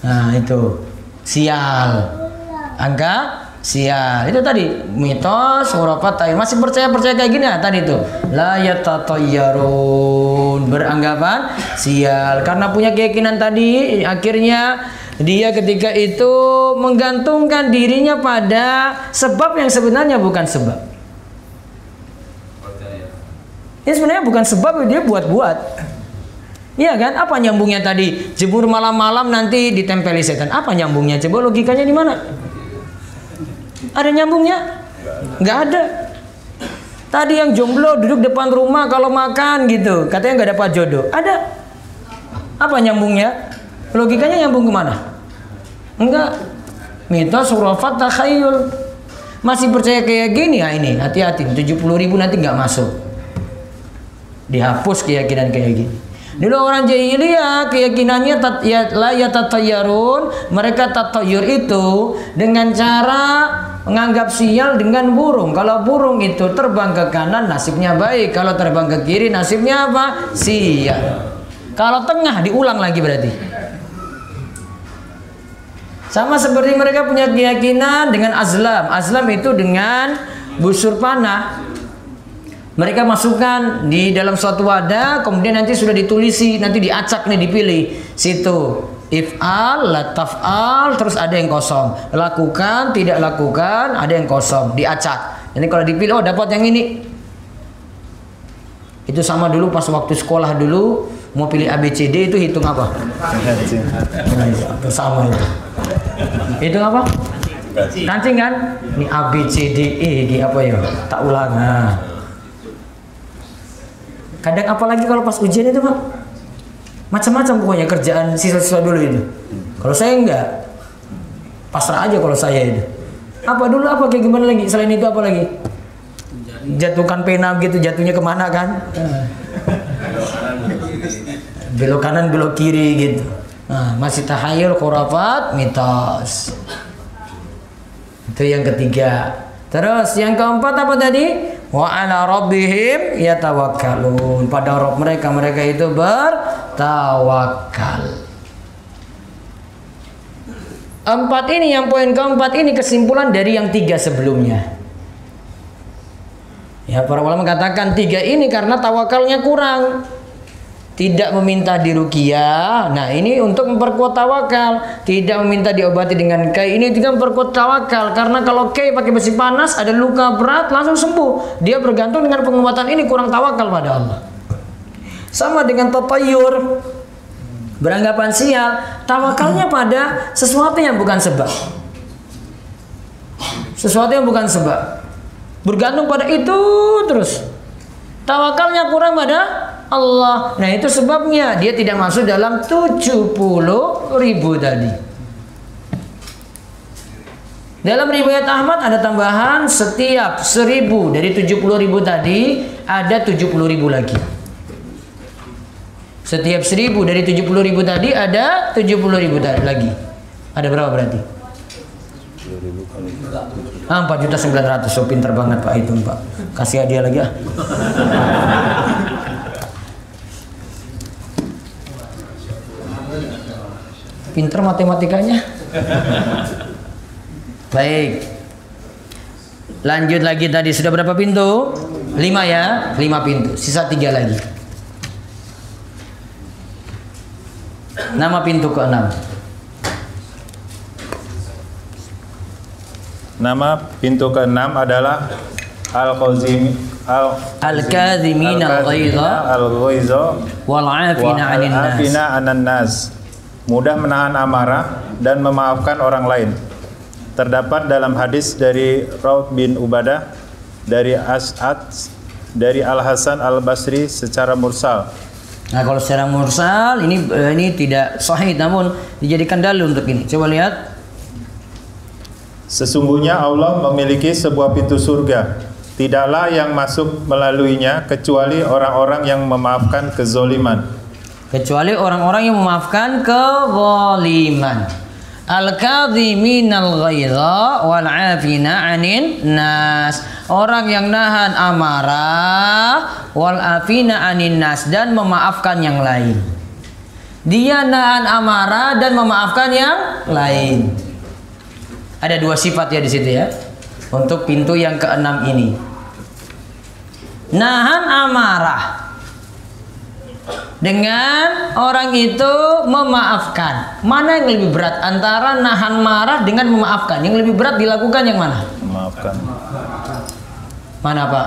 Nah, itu sial. Angka sial. Itu tadi mitos, khurafat, tahayul. Masih percaya kayak gini ya tadi itu. La yatatayyarun, beranggapan sial. Karena punya keyakinan tadi, akhirnya dia ketika itu menggantungkan dirinya pada sebab yang sebenarnya bukan sebab. Ini sebenarnya bukan sebab, dia buat-buat. Iya kan? Apa nyambungnya tadi? Jemur malam-malam nanti ditempeli setan. Apa nyambungnya? Coba logikanya di mana? Ada nyambungnya? Nggak ada. Tadi yang jomblo duduk depan rumah kalau makan gitu, katanya nggak dapat jodoh. Ada. Apa nyambungnya? Logikanya nyambung kemana? Enggak. Mitos, khurafat, takhayul. Masih percaya kayak gini ya ini, hati-hati. 70.000 nanti nggak masuk. Dihapus keyakinan kayak gini. Dulu orang jahiliyah keyakinannya la yatatayyarun, mereka tatayyur itu dengan cara menganggap sial dengan burung. Kalau burung itu terbang ke kanan nasibnya baik, kalau terbang ke kiri nasibnya apa? Sial. Kalau tengah diulang lagi berarti. Sama seperti mereka punya keyakinan dengan azlam. Azlam itu dengan busur panah. Mereka masukkan di dalam suatu wadah, kemudian nanti sudah ditulisi, nanti diacak nih, dipilih. Situ If'al, la taf'al, terus ada yang kosong. Lakukan, tidak lakukan, ada yang kosong, diacak. Ini kalau dipilih, oh dapat yang ini. Itu sama dulu pas waktu sekolah dulu, mau pilih ABCD itu hitung apa? Sama itu. Itu apa? Kancing kan? Ini ABCDE di apa ya? Tak ulang. Nah. Kadang apalagi kalau pas ujian itu Pak, macam-macam pokoknya kerjaan siswa-siswa dulu itu. Kalau saya enggak, pasrah aja kalau saya itu. Apa dulu apa kayak gimana lagi? Selain itu apa lagi? Jatuhkan pena gitu, jatuhnya kemana kan? Belok kanan, belok kiri gitu. Nah, masih tahayul, khurafat, mitos. Itu yang ketiga. Terus yang keempat apa tadi? Wa ala rabbihim yatawakkalun. Pada Rabb mereka itu bertawakal. Empat ini, yang poin keempat ini kesimpulan dari yang tiga sebelumnya. Ya, para ulama mengatakan tiga ini karena tawakalnya kurang. Tidak meminta diruqyah. Nah, ini untuk memperkuat tawakal. Tidak meminta diobati dengan kai. Ini juga memperkuat tawakal. Karena kalau kai pakai besi panas, ada luka berat, langsung sembuh. Dia bergantung dengan pengobatan ini, kurang tawakal pada Allah. Sama dengan tatayur, beranggapan sial. Tawakalnya pada sesuatu yang bukan sebab. Sesuatu yang bukan sebab. Bergantung pada itu terus. Tawakalnya kurang pada Allah. Nah, itu sebabnya dia tidak masuk dalam 70.000 tadi. Dalam riwayat Ahmad ada tambahan setiap 1.000 dari 70.000 tadi ada 70.000 lagi. Setiap 1.000 dari 70.000 tadi ada 70.000 lagi. Ada berapa berarti? 4.900.000. So pinter banget Pak itu Pak. Kasih hadiah lagi ah. Pinter matematikanya. Baik. Lanjut lagi tadi sudah berapa pintu? 5 ya, 5 pintu. Sisa 3 lagi. Nama pintu ke-6. Nama pintu ke-6 adalah Al-Kadhimin Al-Ghaidha wal 'afina 'anil nas. Mudah menahan amarah dan memaafkan orang lain. Terdapat dalam hadis dari Raud bin Ubadah, dari As'ad, dari Al-Hasan Al-Basri secara mursal. Nah, kalau secara mursal ini tidak sahih, namun dijadikan dalil untuk ini. Coba lihat. Sesungguhnya Allah memiliki sebuah pintu surga. Tidaklah yang masuk melaluinya kecuali orang-orang yang memaafkan kezoliman. Kecuali orang-orang yang memaafkan kezaliman. Al-kadhiminal ghaidha wal 'afina 'anin nas. Orang yang nahan amarah wal 'afina 'anin nas, dan memaafkan yang lain. Dia nahan amarah dan memaafkan yang lain. Ada 2 sifat ya di situ ya. Untuk pintu yang ke-6 ini. Nahan amarah dengan orang itu memaafkan. Mana yang lebih berat antara nahan marah dengan memaafkan? Yang lebih berat dilakukan yang mana? Memaafkan. Mana Pak?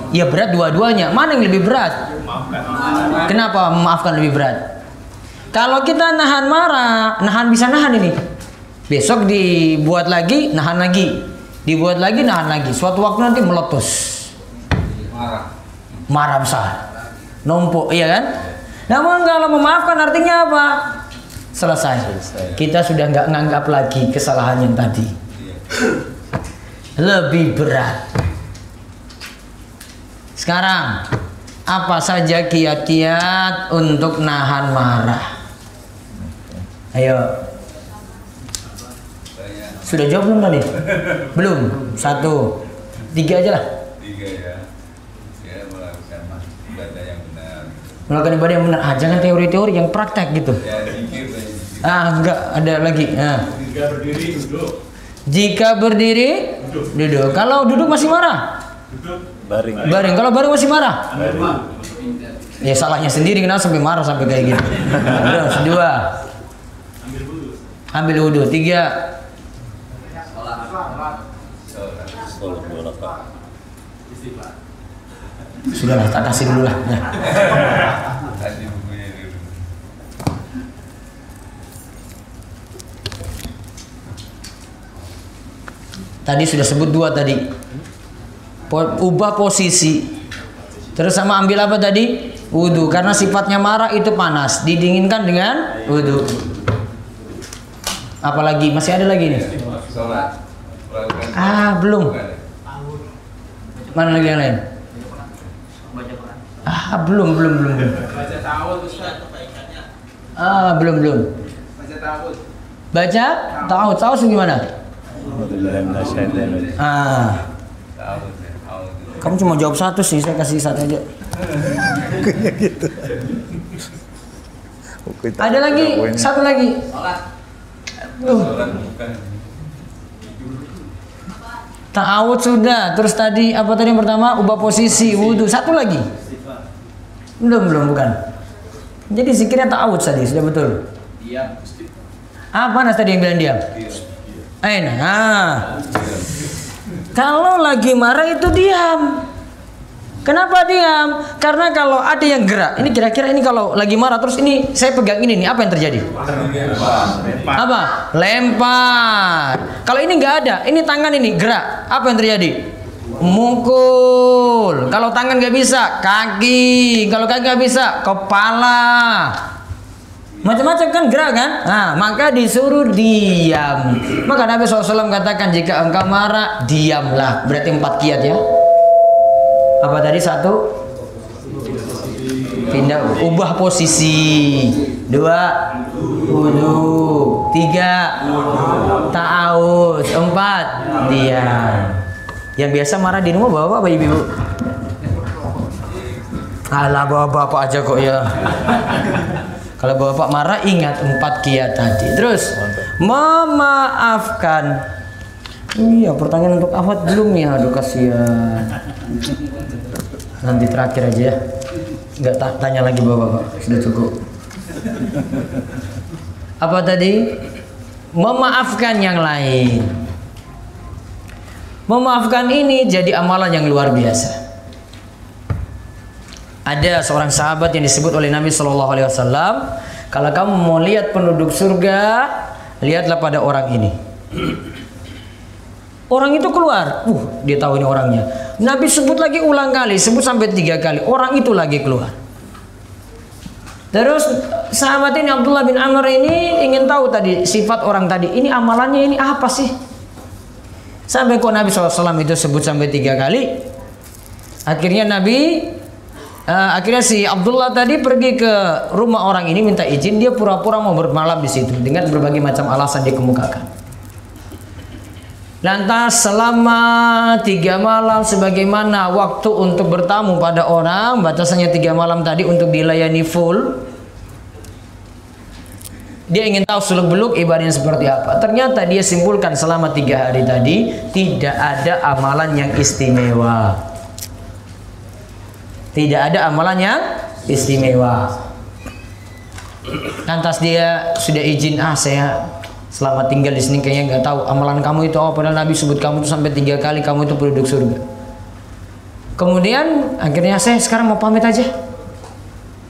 Ya berat dua-duanya. Mana yang lebih berat? Kenapa memaafkan lebih berat? Kalau kita nahan marah, bisa nahan ini. Besok dibuat lagi, nahan lagi. Dibuat lagi, nahan lagi. Suatu waktu nanti meletus. Marah besar, numpuk, iya kan? Namun kalau memaafkan artinya apa? Selesai. Kita sudah nggak nganggap lagi kesalahan yang tadi. Lebih berat. Sekarang, apa saja kiat-kiat untuk nahan marah? Ayo. Sudah jawab belum tadi? Belum. 1, 3 aja lah. Melakukan ibadah yang benar. Jangan teori-teori, yang praktek gitu. Enggak, ada lagi. Jika berdiri, duduk. Kalau duduk masih marah? Baring. Kalau baring masih marah? Ya salahnya sendiri, kenapa sampai marah sampai kayak gitu. Terus 2. Ambil wudhu. 3. Sholat 2 rakaat. Sudahlah, tak kasih dulu lah. Ya. Tadi sudah sebut 2 tadi. Ubah posisi. Terus sama ambil apa tadi? Wudhu. Karena sifatnya marah itu panas. Didinginkan dengan wudhu. Apalagi? Masih ada lagi nih? Belum. Mana lagi yang lain? Belum. Belum. Baca ta'awudz gimana? Kamu cuma jawab 1 sih, saya kasih 1 aja. Gitu. Ada lagi, 1 lagi. Ta'awudz sudah. Terus tadi apa tadi yang pertama? Ubah posisi, wudhu. 1 lagi. Belum, bukan. Jadi zikirnya ta'awudz tadi, sudah betul. Diam. Apa tadi yang bilang diam? Kalau lagi marah itu diam. Kenapa diam? Karena kalau ada yang gerak, ini kira-kira ini kalau lagi marah terus ini saya pegang ini nih, apa yang terjadi? Apa? Lempar. Kalau ini nggak ada, ini tangan ini gerak, apa yang terjadi? Mukul. Kalau tangan nggak bisa, kaki. Kalau kaki nggak bisa, kepala. Macam-macam kan gerak kan? Maka disuruh diam. Maka Nabi SAW katakan jika engkau marah, diamlah. Berarti 4 qiyat ya. Apa tadi? 1 pindah, ubah posisi. 2 wudhu. 3 ta'awudz. 4 diam. Yang biasa marah di rumah bapak ibu-ibu. Alah bapak aja kok ya. Kalau bapak marah ingat 4 qiyat tadi. Terus memaafkan. Iya, pertanyaan untuk Ahmad belum ya? Aduh kasihan. Nanti terakhir aja ya. Enggak tanya lagi bapak, sudah cukup. Apa tadi? Memaafkan yang lain. Memaafkan ini jadi amalan yang luar biasa. Ada seorang sahabat yang disebut oleh Nabi Shallallahu Alaihi Wasallam, kalau kamu mau lihat penduduk surga, lihatlah pada orang ini. Orang itu keluar, dia tahu ini orangnya. Nabi sebut lagi ulang kali, sebut sampai 3 kali. Orang itu lagi keluar. Terus sahabat ini Abdullah bin Amr ini ingin tahu tadi sifat orang tadi. Ini amalannya ini apa sih? Sampai kok Nabi SAW itu sebut sampai 3 kali. Akhirnya si Abdullah tadi pergi ke rumah orang ini minta izin, dia pura-pura mau bermalam di situ dengan berbagai macam alasan dikemukakan. Lantas selama 3 malam sebagaimana waktu untuk bertamu pada orang, batasannya 3 malam tadi untuk dilayani full. Dia ingin tahu seluk-beluk ibadahnya seperti apa. Ternyata dia simpulkan selama 3 hari tadi tidak ada amalan yang istimewa. Tidak ada amalan yang istimewa. Lantas dia sudah izin, saya selama tinggal di sini kayaknya nggak tahu amalan kamu itu apa. Padahal Nabi sebut kamu itu sampai 3 kali, kamu itu penduduk surga. Kemudian akhirnya saya sekarang mau pamit aja.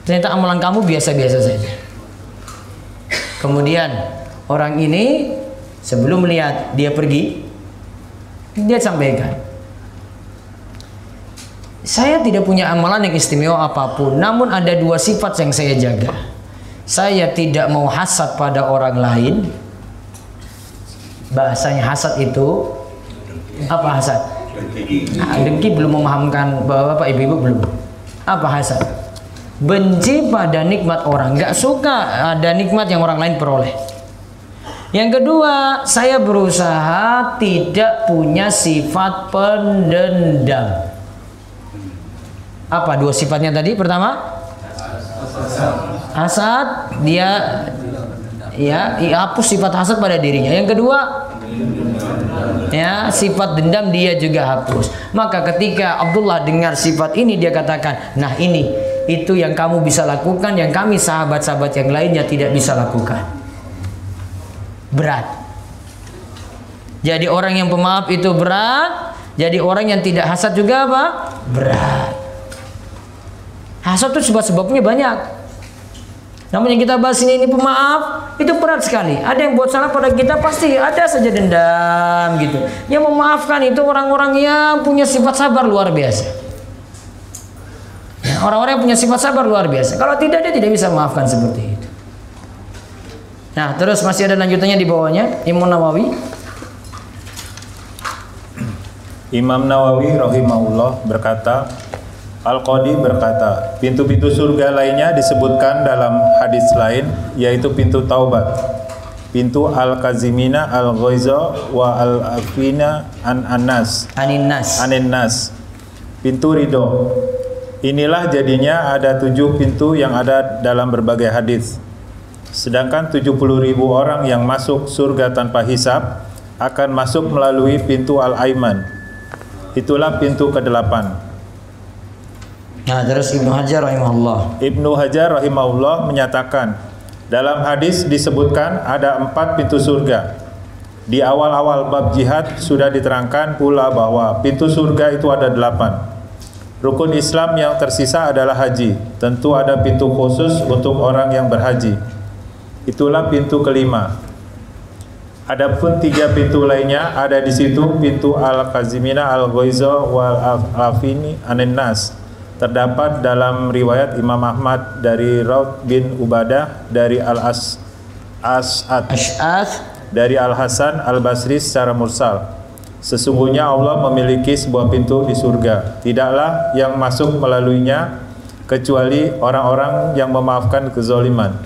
Ternyata amalan kamu biasa-biasa saja. Kemudian orang ini sebelum melihat dia pergi, dia sampaikan, saya tidak punya amalan yang istimewa apapun, namun ada 2 sifat yang saya jaga. Saya tidak mau hasad pada orang lain. Bahasanya hasad itu apa hasad? Dengki belum memahamkan bapak ibu belum. Apa hasad? Benci pada nikmat orang, nggak suka ada nikmat yang orang lain peroleh. Yang kedua, saya berusaha tidak punya sifat pendendam. Apa 2 sifatnya tadi? Pertama, hasad, dia hapus sifat hasad pada dirinya. Yang kedua, Ya, sifat dendam dia juga hapus. Maka ketika Abdullah dengar sifat ini, dia katakan, nah ini, itu yang kamu bisa lakukan, yang kami sahabat-sahabat yang lainnya tidak bisa lakukan. Berat. Jadi orang yang pemaaf itu berat. Jadi orang yang tidak hasad juga apa? Berat. Hasad itu sebab-sebabnya banyak. Namun yang kita bahas ini pemaaf itu berat sekali. Ada yang buat salah pada kita, pasti ada saja dendam gitu. Yang memaafkan itu orang-orang yang punya sifat sabar luar biasa. Orang-orang yang punya sifat sabar luar biasa. Kalau tidak, dia tidak bisa memaafkan seperti itu. Nah, terus masih ada lanjutannya di bawahnya, Imam Nawawi. Imam Nawawi rahimahullah berkata, Al-Qadi berkata, pintu-pintu surga lainnya disebutkan dalam hadis lain, yaitu pintu taubat, pintu al-kazimina al-ghaiza wa al-afina aninnas, pintu ridho. Inilah jadinya ada 7 pintu yang ada dalam berbagai hadis. Sedangkan 70.000 orang yang masuk surga tanpa hisab akan masuk melalui pintu al-aiman. Itulah pintu ke-8. Nah, terus Ibnu Hajar rahimahullah. Ibnu Hajar rahimahullah menyatakan, dalam hadis disebutkan ada 4 pintu surga. Di awal-awal bab jihad sudah diterangkan pula bahwa pintu surga itu ada 8. Rukun Islam yang tersisa adalah haji. Tentu ada pintu khusus untuk orang yang berhaji. Itulah pintu ke-5. Adapun 3 pintu lainnya ada di situ, pintu al-kazimina al-ghaiza wal afini aninnas. Terdapat dalam riwayat Imam Ahmad dari Raud bin Ubadah dari Al-As'ad dari Al-Hasan Al-Basri secara mursal. Sesungguhnya Allah memiliki sebuah pintu di surga. Tidaklah yang masuk melaluinya kecuali orang-orang yang memaafkan kezaliman.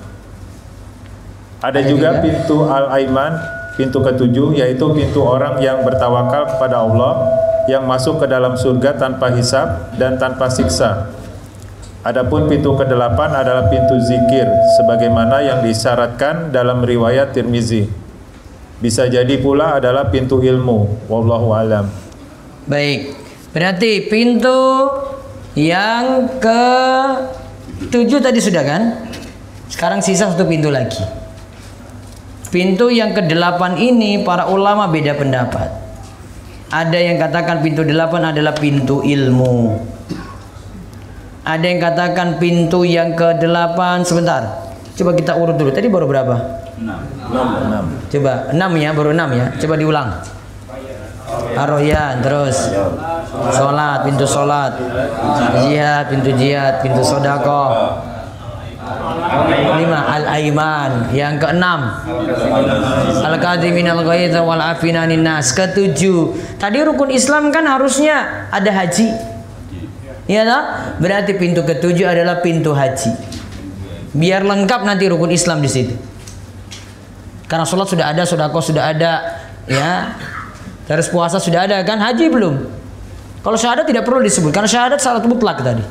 Ada juga pintu Al-Aiman, pintu ke-7, yaitu pintu orang yang bertawakal kepada Allah, yang masuk ke dalam surga tanpa hisab dan tanpa siksa. Adapun pintu ke-8 adalah pintu zikir, sebagaimana yang disyaratkan dalam riwayat Tirmizi. Bisa jadi pula adalah pintu ilmu. Wallahu alam. Baik, berarti pintu yang ke-7 tadi sudah kan? Sekarang sisa 1 pintu lagi. Pintu yang ke-8 ini para ulama beda pendapat. Ada yang katakan pintu 8 adalah pintu ilmu. Ada yang katakan pintu yang ke-8, sebentar. Coba kita urut dulu. Tadi baru berapa? 6. Coba 6 ya, baru 6 ya. Coba diulang. Ar-Royan, terus salat, pintu salat. Jihad, pintu jihad, pintu sedekah. 5 al-aiman. Yang ke-6 al-kadhimin al-ghaidz wal afina aninnas. Ke-7 tadi rukun Islam kan harusnya ada haji, ya tak? Berarti pintu ke-7 adalah pintu haji. Biar lengkap nanti rukun Islam di situ. Karena sholat sudah ada, sedekah sudah ada, ya. Terus puasa sudah ada kan, haji belum. Kalau syahadat tidak perlu disebut karena syahadat syarat mutlak tadi.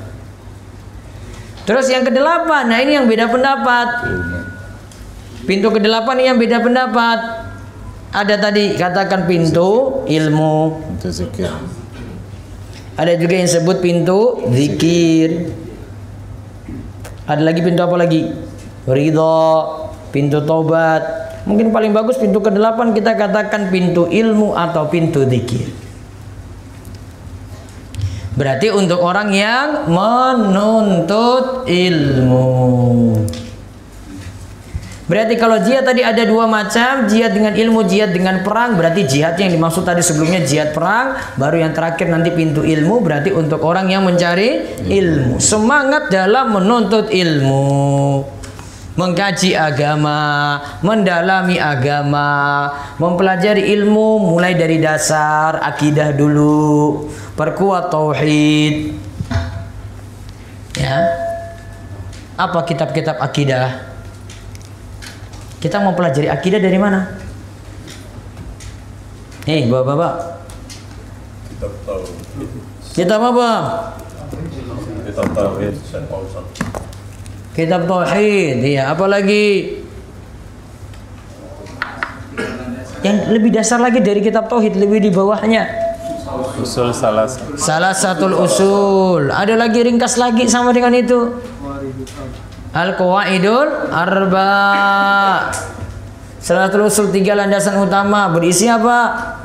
Terus yang ke-8, nah ini yang beda pendapat. Pintu ke-8 ini yang beda pendapat. Ada tadi katakan pintu ilmu, Pintu zikir. ada juga yang sebut pintu zikir. Ada lagi pintu apa lagi? Ridho, pintu taubat. Mungkin paling bagus pintu ke-8 kita katakan pintu ilmu atau pintu zikir. Berarti untuk orang yang menuntut ilmu. Berarti kalau jihad tadi ada 2 macam, jihad dengan ilmu, jihad dengan perang. Berarti jihad yang dimaksud tadi sebelumnya jihad perang, baru yang terakhir nanti pintu ilmu. Berarti untuk orang yang mencari ilmu, semangat dalam menuntut ilmu, mengkaji agama, mendalami agama, mempelajari ilmu mulai dari dasar akidah dulu, perkuat tauhid. Ya. Apa kitab-kitab akidah? Kita mau pelajari akidah dari mana? Bapak-bapak. Kitab tauhid. Kitab apa? Kitab tauhid Syekh Fauzan. Kitab tauhid, iya. Apalagi Yang lebih dasar lagi dari kitab tauhid, lebih di bawahnya. Usul salasa. Salah satu usul. Ada lagi ringkas lagi sama dengan itu. Al-Qawaidul Arba. Salah satu usul 3 landasan utama berisi apa?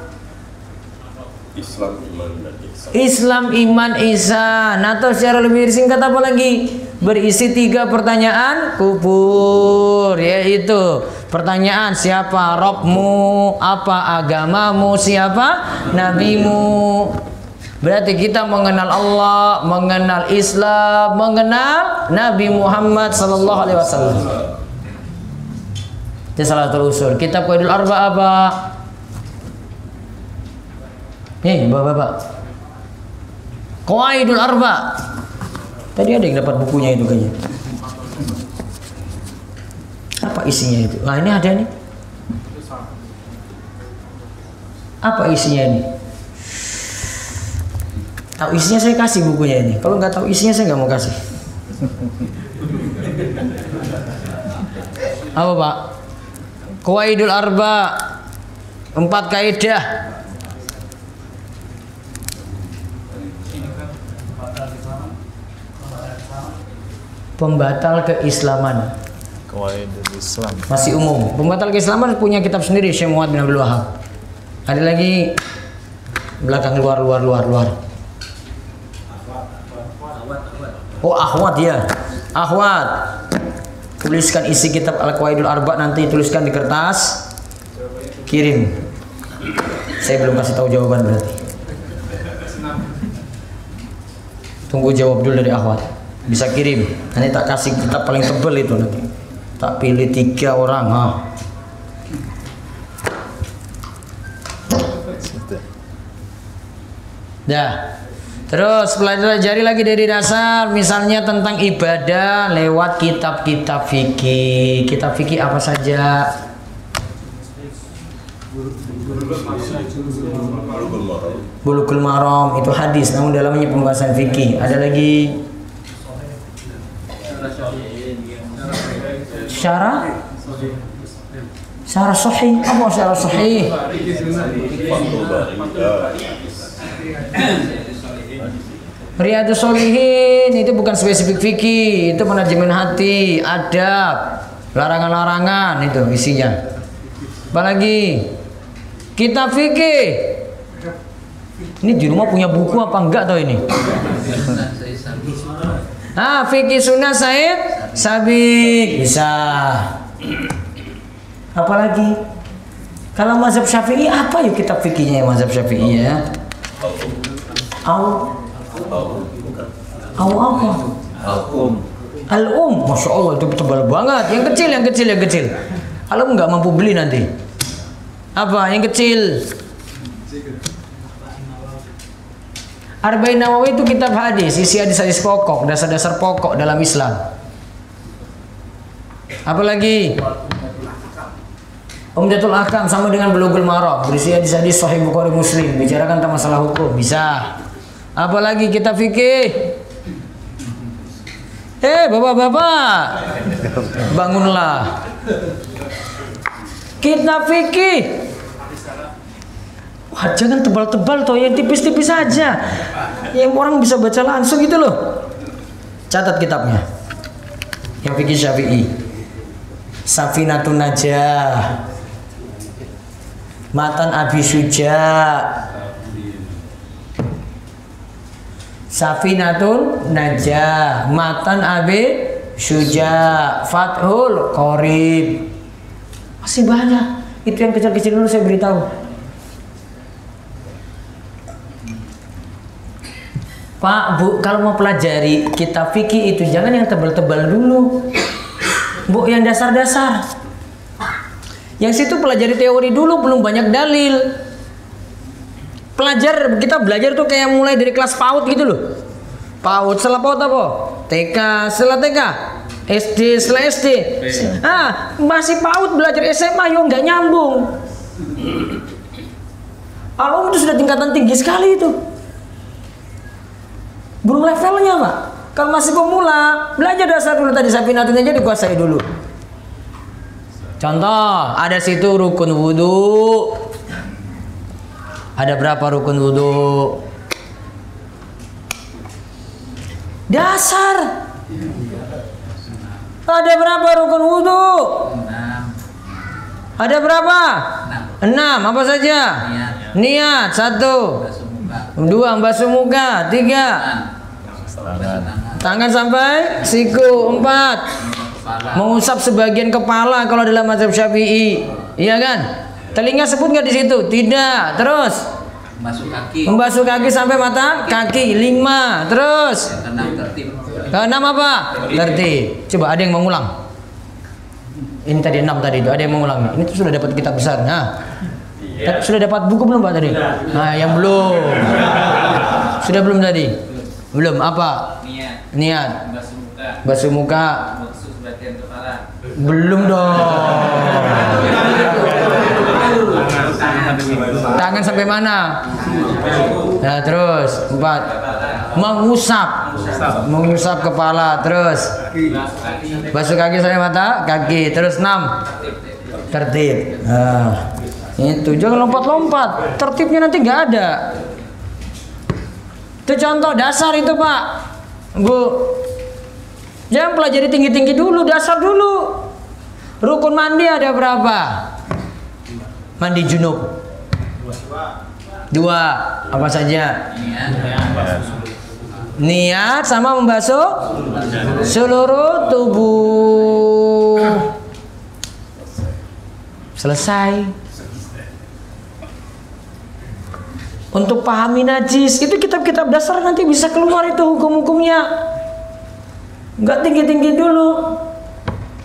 Islam, iman, dan ihsan. Islam, iman, ihsan. Atau secara lebih singkat apa lagi? Berisi 3 pertanyaan kubur, yaitu pertanyaan siapa Rabbmu, apa agamamu, siapa nabimu. Berarti kita mengenal Allah, mengenal Islam, mengenal Nabi Muhammad sallallahu alaihi wasallam. Itu salah satu usul. Kitab Qawaidul Arba apa? Nih, Bapak-bapak. Qawaidul Arba. Tadi ada yang dapat bukunya itu kayaknya. Apa isinya itu? Nah, ini ada nih. Apa isinya ini? Tahu isinya saya kasih bukunya ini. Kalau nggak tahu isinya saya nggak mau kasih. Apa Pak? Qawaidul Arba, 4 kaidah. Pembatal keislaman. Qawaidul Islam. Masih umum. Pembatal keislaman punya kitab sendiri Syekh Muhammad bin Abdul Wahab. Ada lagi belakang luar. Oh, akhwat ya. Akhwat. Tuliskan isi kitab Al-Qawaidul Arba, nanti tuliskan di kertas. Kirim. Saya belum kasih tahu jawaban berarti. Tunggu jawab dulu dari akhwat. Bisa kirim. Nanti tak kasih kitab paling tebal itu nanti. Tak pilih 3 orang. Dah. Terus pelajari lagi dari dasar, misalnya tentang ibadah lewat kitab-kitab fikih. Kitab fikih apa saja? Bulughul Maram itu hadis, namun dalamnya pembahasan fikih. Ada lagi syarah sahih. Apa syarah sahih? Riyadhus Shalihin itu bukan spesifik fikih, itu manajemen hati, adab, larangan-larangan itu isinya. Apalagi kitab fikih. Ini di rumah punya buku apa enggak tau ini? Fikih sunnah Said Sabiq bisa. Apalagi kalau mazhab Syafi'i apa ya kitab fikihnya mazhab Syafi'i ya? Apa? Al-Um. Masya Allah itu tebal banget. Yang kecil. Al-Um nggak mampu beli nanti. Apa? Yang kecil. Arba'in Nawawi itu kitab hadis, isi hadis-hadis pokok, dasar-dasar pokok dalam Islam. Apalagi? Umdatul Ahkam sama dengan Bulughul Maram, berisi hadis-hadis Sahih Bukhari Muslim, bicarakan tentang masalah hukum, bisa. Apalagi kitab fikih? Bapak-bapak, bangunlah. Kitab fikih. Wah, jangan tebal-tebal toh, yang tipis-tipis aja. Yang orang bisa baca langsung gitu loh. Catat kitabnya. Yang fikih Syafi'i. Safinatun Najah. Matan Abi Syuja. Safinatun Najah, Matan Abi Syuja, Fathul Qorib. Masih banyak. Itu yang kecil-kecil dulu saya beritahu. Pak, Bu, kalau mau pelajari kitab fikih itu jangan yang tebal-tebal dulu. Bu, yang dasar-dasar. Yang situ pelajari teori dulu, belum banyak dalil. Kita belajar tuh kayak mulai dari kelas PAUD gitu loh. PAUD, setelah PAUD apa? TK, setelah TK, SD, setelah SD. Masih PAUD belajar SMA, yo nggak nyambung. Al-Um itu sudah tingkatan tinggi sekali itu. Belum levelnya Pak. Kalau masih pemula, belajar dasar dulu tadi, Safinatun aja dikuasai dulu. Contoh, ada situ rukun wudhu. Ada berapa rukun wudhu? Dasar. Ada berapa rukun wudhu? 6. Ada berapa? 6. Apa saja? Niat 1. 2. Basuh muka 3. Tangan sampai siku 4. Mengusap sebagian kepala kalau dalam mazhab Syafi'i. Iya kan? Telinga sebut nggak di situ? Tidak. Terus membasuh kaki sampai mata kaki 5. Terus keenam apa? Tertib. Coba ada yang mau ngulang? Ini tadi 6 tadi itu. Ada yang mau ngulang? Ini tuh sudah dapat kitab besar. Nah, sudah dapat buku belum Pak tadi? Nah, yang belum. Sudah belum tadi? Belum. Apa? Niat. Basuh muka. Belum dong. Tangan sampai mana? Nah, terus 4. Mengusap kepala. Terus basuh kaki sampai mata kaki. Terus 6. Tertib. Nah, itu jangan lompat-lompat. Tertibnya nanti nggak ada. Itu contoh dasar itu Pak, Bu. Jangan pelajari tinggi-tinggi dulu, dasar dulu. Rukun mandi ada berapa? Mandi junub 2. Apa saja? Niat sama membasuh seluruh tubuh. Selesai. Untuk pahami najis, itu kitab-kitab dasar nanti bisa keluar itu hukum-hukumnya. Enggak tinggi-tinggi dulu.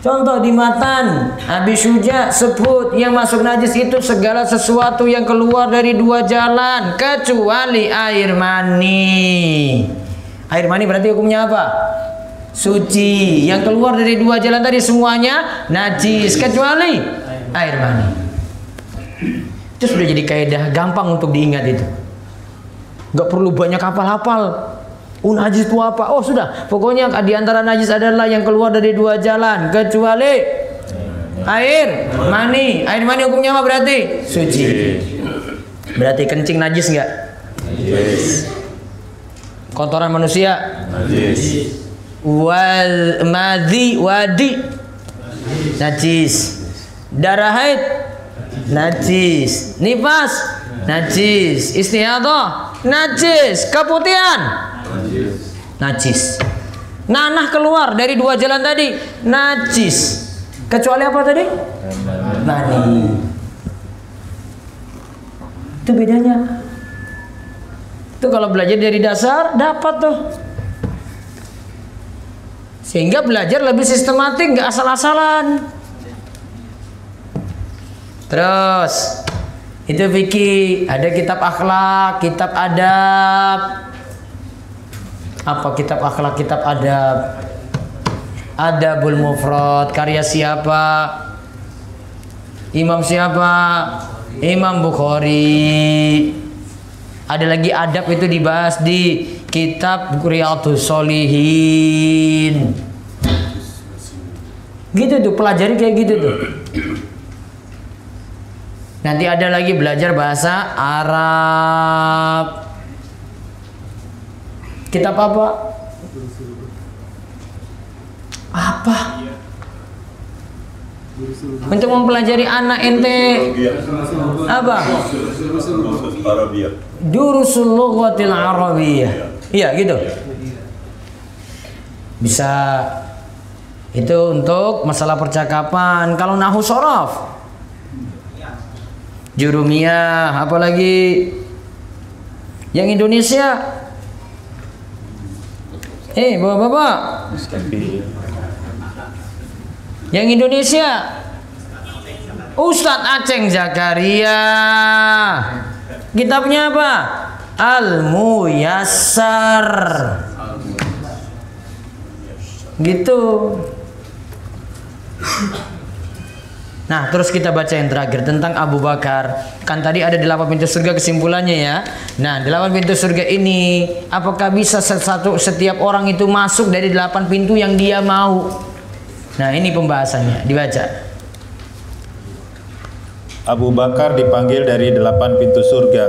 Contoh di matan Abi Syuja sebut yang masuk najis itu segala sesuatu yang keluar dari 2 jalan kecuali air mani. Air mani berarti hukumnya apa? Suci. Yang keluar dari 2 jalan tadi semuanya najis kecuali air mani. Itu sudah jadi kaidah gampang untuk diingat itu. Gak perlu banyak hafal-hafal. Najis itu apa? Oh sudah, pokoknya di antara najis adalah yang keluar dari 2 jalan kecuali air mani. Air mani hukumnya apa berarti? Suci. Berarti kencing najis nggak? Najis. Kotoran manusia? Najis. Wadi najis. Darah haid najis. Nifas najis. Istihadhah najis. Keputihan najis. Nanah keluar dari 2 jalan tadi najis. Kecuali apa tadi? Mani. Itu bedanya. Itu kalau belajar dari dasar dapat tuh. Sehingga belajar lebih sistematik, nggak asal-asalan. Terus itu fikih, ada kitab akhlak, kitab adab. Apa kitab akhlak, kitab adab? Adabul Mufrad, karya siapa? Imam siapa? Imam Bukhari. Ada lagi adab itu dibahas di kitab Riyadhus Shalihin. Gitu tuh, pelajari kayak gitu tuh. Nanti ada lagi belajar bahasa Arab. Kitab apa? Apa? Untuk mempelajari anak ente apa? Durusul Lughatil Arabiyyah. Iya gitu. Bisa. Itu untuk masalah percakapan. Kalau nahwu shorof, jurumiyah, apalagi yang Indonesia. Bapak-bapak, yang Indonesia, Ustadz Aceng Zakaria. Kitabnya apa? Al-Muyassar. Gitu. Nah, terus kita baca yang terakhir tentang Abu Bakar. Kan tadi ada 8 pintu surga kesimpulannya ya. Nah, 8 pintu surga ini apakah bisa setiap orang itu masuk dari 8 pintu yang dia mau? Nah, ini pembahasannya, dibaca. Abu Bakar dipanggil dari 8 pintu surga.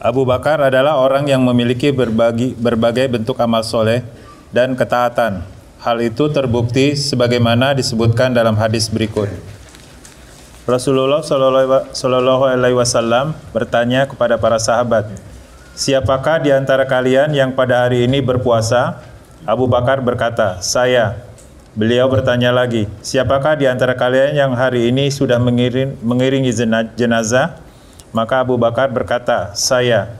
Abu Bakar adalah orang yang memiliki berbagai bentuk amal soleh dan ketaatan. Hal itu terbukti sebagaimana disebutkan dalam hadis berikut. Rasulullah Shallallahu Alaihi Wasallam bertanya kepada para sahabat, siapakah di antara kalian yang pada hari ini berpuasa? Abu Bakar berkata, saya. Beliau bertanya lagi, siapakah di antara kalian yang hari ini sudah mengiringi jenazah? Maka Abu Bakar berkata, saya.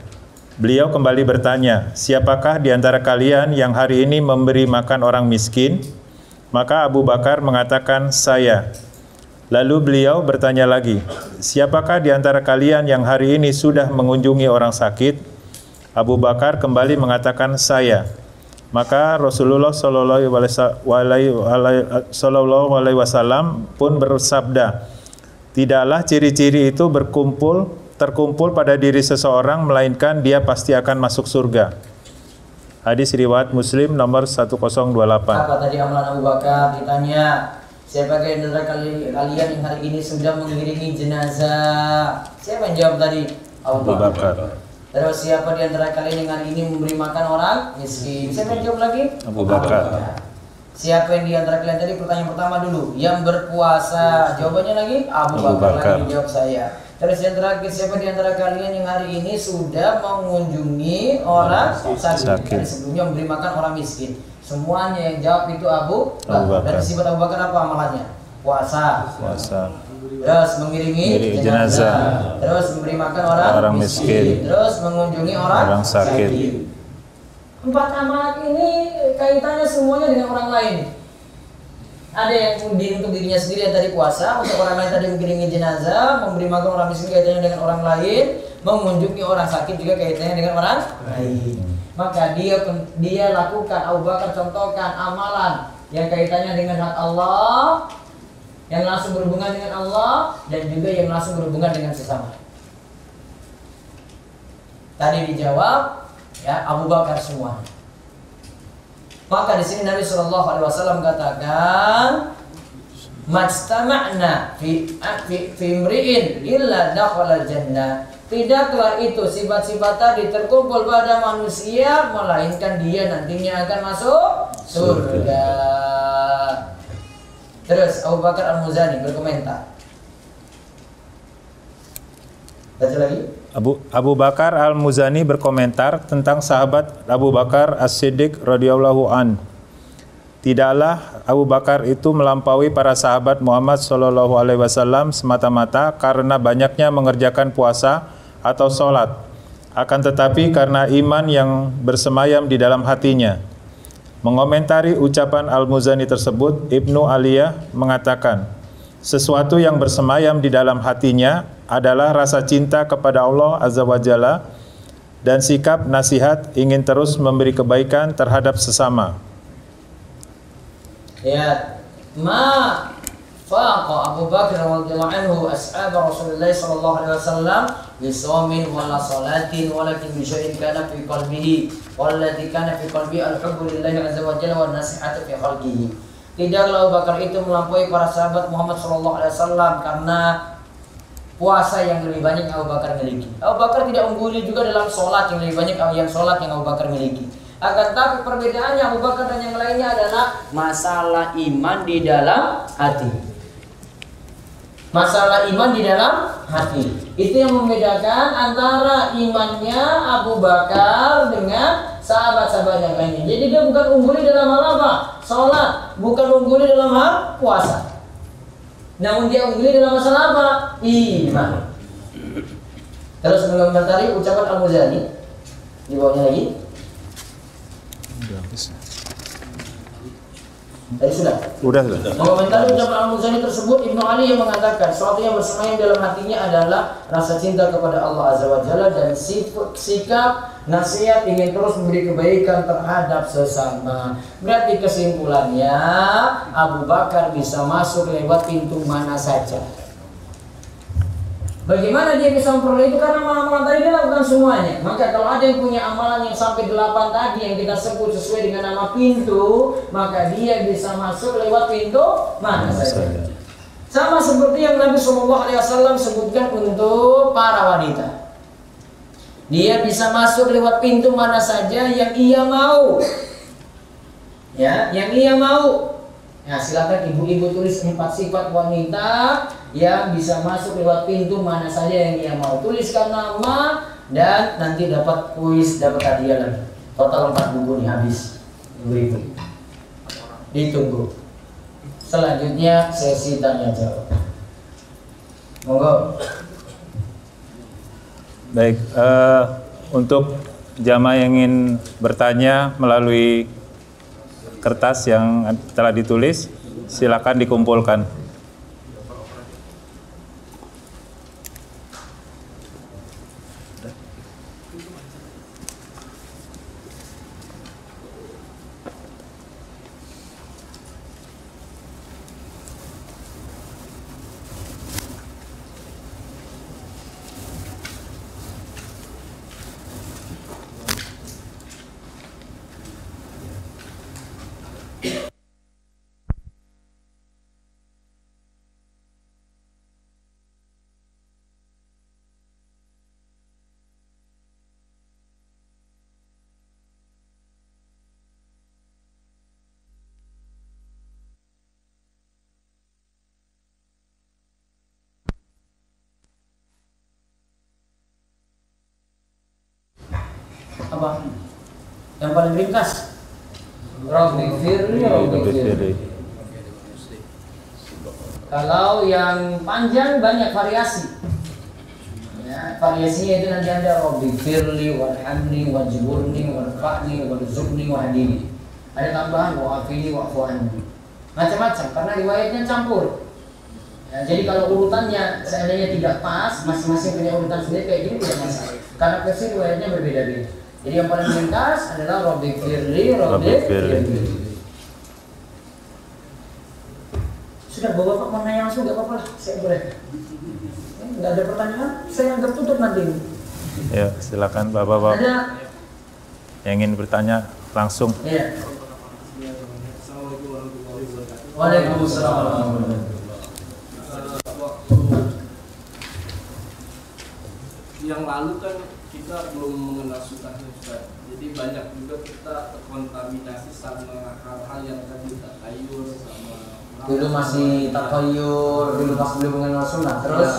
Beliau kembali bertanya, siapakah di antara kalian yang hari ini memberi makan orang miskin? Maka Abu Bakar mengatakan, saya. Lalu beliau bertanya lagi, siapakah di antara kalian yang hari ini sudah mengunjungi orang sakit? Abu Bakar kembali mengatakan, saya. Maka Rasulullah Shallallahu Alaihi Wasallam pun bersabda, tidaklah ciri-ciri itu terkumpul pada diri seseorang, melainkan dia pasti akan masuk surga. Hadis riwayat Muslim nomor 1028. Apa tadi amalan Abu Bakar? Ditanya, siapa di antara kalian yang hari ini sudah mengiringi jenazah? Siapa yang jawab tadi? Abu Bakar. Terus siapa di antara kalian yang hari ini memberi makan orang miskin? Siapa yang jawab lagi? Abu Bakar. Siapa yang di antara kalian tadi, pertanyaan pertama dulu, yang berpuasa? Jawabannya lagi Abu Bakar. Lagi dijawab saya. Terus yang terakhir, siapa di antara kalian yang hari ini sudah mengunjungi orang sakit? Tadi sebelumnya memberi makan orang miskin. Semuanya yang jawab itu Abu Bakar. Dan sifat Abu Bakar apa amalannya? Puasa. Terus mengiringi jenazah. Terus memberi makan orang miskin. Terus mengunjungi orang sakit. 4 amalan ini kaitannya semuanya dengan orang lain. Ada yang untuk dirinya sendiri yang tadi puasa, untuk orang lain tadi mengiringi jenazah, memberi makan orang miskin kaitannya dengan orang lain, mengunjungi orang sakit juga kaitannya dengan orang lain. Maka dia lakukan, Abu Bakar contohkan amalan yang kaitannya dengan hak Allah, yang langsung berhubungan dengan Allah, dan juga yang langsung berhubungan dengan sesama. Tadi dijawab ya Abu Bakar semua. Maka di sini Nabi Shallallahu Alaihi Wasallam katakan, "Majtama'na fi imri'in illa dakhala jannah." Tidaklah itu sifat-sifat tadi terkumpul pada manusia, melainkan dia nantinya akan masuk surga. Terus Abu Bakar Al-Muzani berkomentar. Baca lagi. Abu Bakar Al-Muzani berkomentar tentang sahabat Abu Bakar As-Siddiq radhiyallahu an. Tidaklah Abu Bakar itu melampaui para sahabat Muhammad sallallahu alaihi wasallam semata-mata karena banyaknya mengerjakan puasa atau sholat, akan tetapi karena iman yang bersemayam di dalam hatinya. Mengomentari ucapan Al-Muzani tersebut, Ibnu Aliyah mengatakan, sesuatu yang bersemayam di dalam hatinya adalah rasa cinta kepada Allah Azza wa Jalla dan sikap nasihat ingin terus memberi kebaikan terhadap sesama. Ya, ma faqa Abu Bakar radhiyallahu anhu ashab Rasulullah sallallahu alaihi wasallam bi shaumin wala salatin walakin bi syai'in kana fi qalbihi wallati kana fi qalbi al-hubbu lillahi azza wa jalla wa nasihatu fi khalqihi. Tidaklah Abu Bakar itu melampaui para sahabat Muhammad sallallahu alaihi wasallam karena puasa yang lebih banyak yang Abu Bakar miliki. Abu Bakar tidak ungguli juga dalam sholat yang lebih banyak yang sholat yang Abu Bakar miliki. Akan tapi perbedaannya Abu Bakar dan yang lainnya adalah masalah iman di dalam hati. Masalah iman di dalam hati. Itu yang membedakan antara imannya Abu Bakar dengan sahabat-sahabat yang lainnya. Jadi dia bukan ungguli dalam hal apa? Sholat. Bukan ungguli dalam hal puasa. Namun dia ungguli dalam masalah apa? Iman. Terus mengomentari ucapan Al-Muzani di bawahnya lagi. Tadi sudah. Mengomentari ucapan Al-Muzani tersebut, Ibnu Ali yang mengatakan sesuatu yang bersemayam dalam hatinya adalah rasa cinta kepada Allah Azza wa Jalla dan sikap nasihat ingin terus memberi kebaikan terhadap sesama. Berarti kesimpulannya Abu Bakar bisa masuk lewat pintu mana saja. Bagaimana dia bisa memperoleh itu? Karena amalan tadi dia lakukan semuanya. Maka kalau ada yang punya amalan yang sampai 8 tadi yang kita sebut sesuai dengan nama pintu, maka dia bisa masuk lewat pintu mana saja. Sama seperti yang Nabi SAW sebutkan untuk para wanita. Dia bisa masuk lewat pintu mana saja yang ia mau. Ya, yang ia mau. Nah, silakan ibu-ibu tulis 4 sifat wanita yang bisa masuk lewat pintu mana saja yang ia mau. Tuliskan nama dan nanti dapat kuis, dapat hadiah lagi. Total 4 buku nih habis. Ibu-ibu. Ditunggu. Selanjutnya sesi tanya jawab. Monggo. Baik, untuk jamaah yang ingin bertanya melalui kertas yang telah ditulis, silakan dikumpulkan. Apa? Yang paling ringkas. Rabbi firli. Kalau yang panjang banyak variasi. Ya, variasinya itu nanti ada Rabbi firli walhamni wajburni warfa'ni warzuqni wahdini. Ada tambahan wa'afini wa'fu'anni. Macam-macam karena riwayatnya campur. Ya, jadi kalau urutannya seandainya tidak pas, masing-masing punya urutan sendiri kayak gini tidak masalah. Karena versi riwayatnya berbeda-beda. Jadi yang paling ringkas adalah Rabbi firli. Sudah bapak mau nanya langsung nggak apa-apa lah, saya boleh. Nggak ada pertanyaan, saya anggap tutup nanti. Ya, silakan bapak-bapak. Ada yang ingin bertanya langsung. Iya. Assalamualaikum warahmatullahi wabarakatuh. Waalaikumsalam warahmatullahi wabarakatuh. Yang lalu kan kita belum mengenal sunnahnya Ustaz. Jadi banyak juga kita terkontaminasi sama hal-hal yang tadi takayur sama Dulu masih takayur, dulu masih belum mengenal sunnah. Terus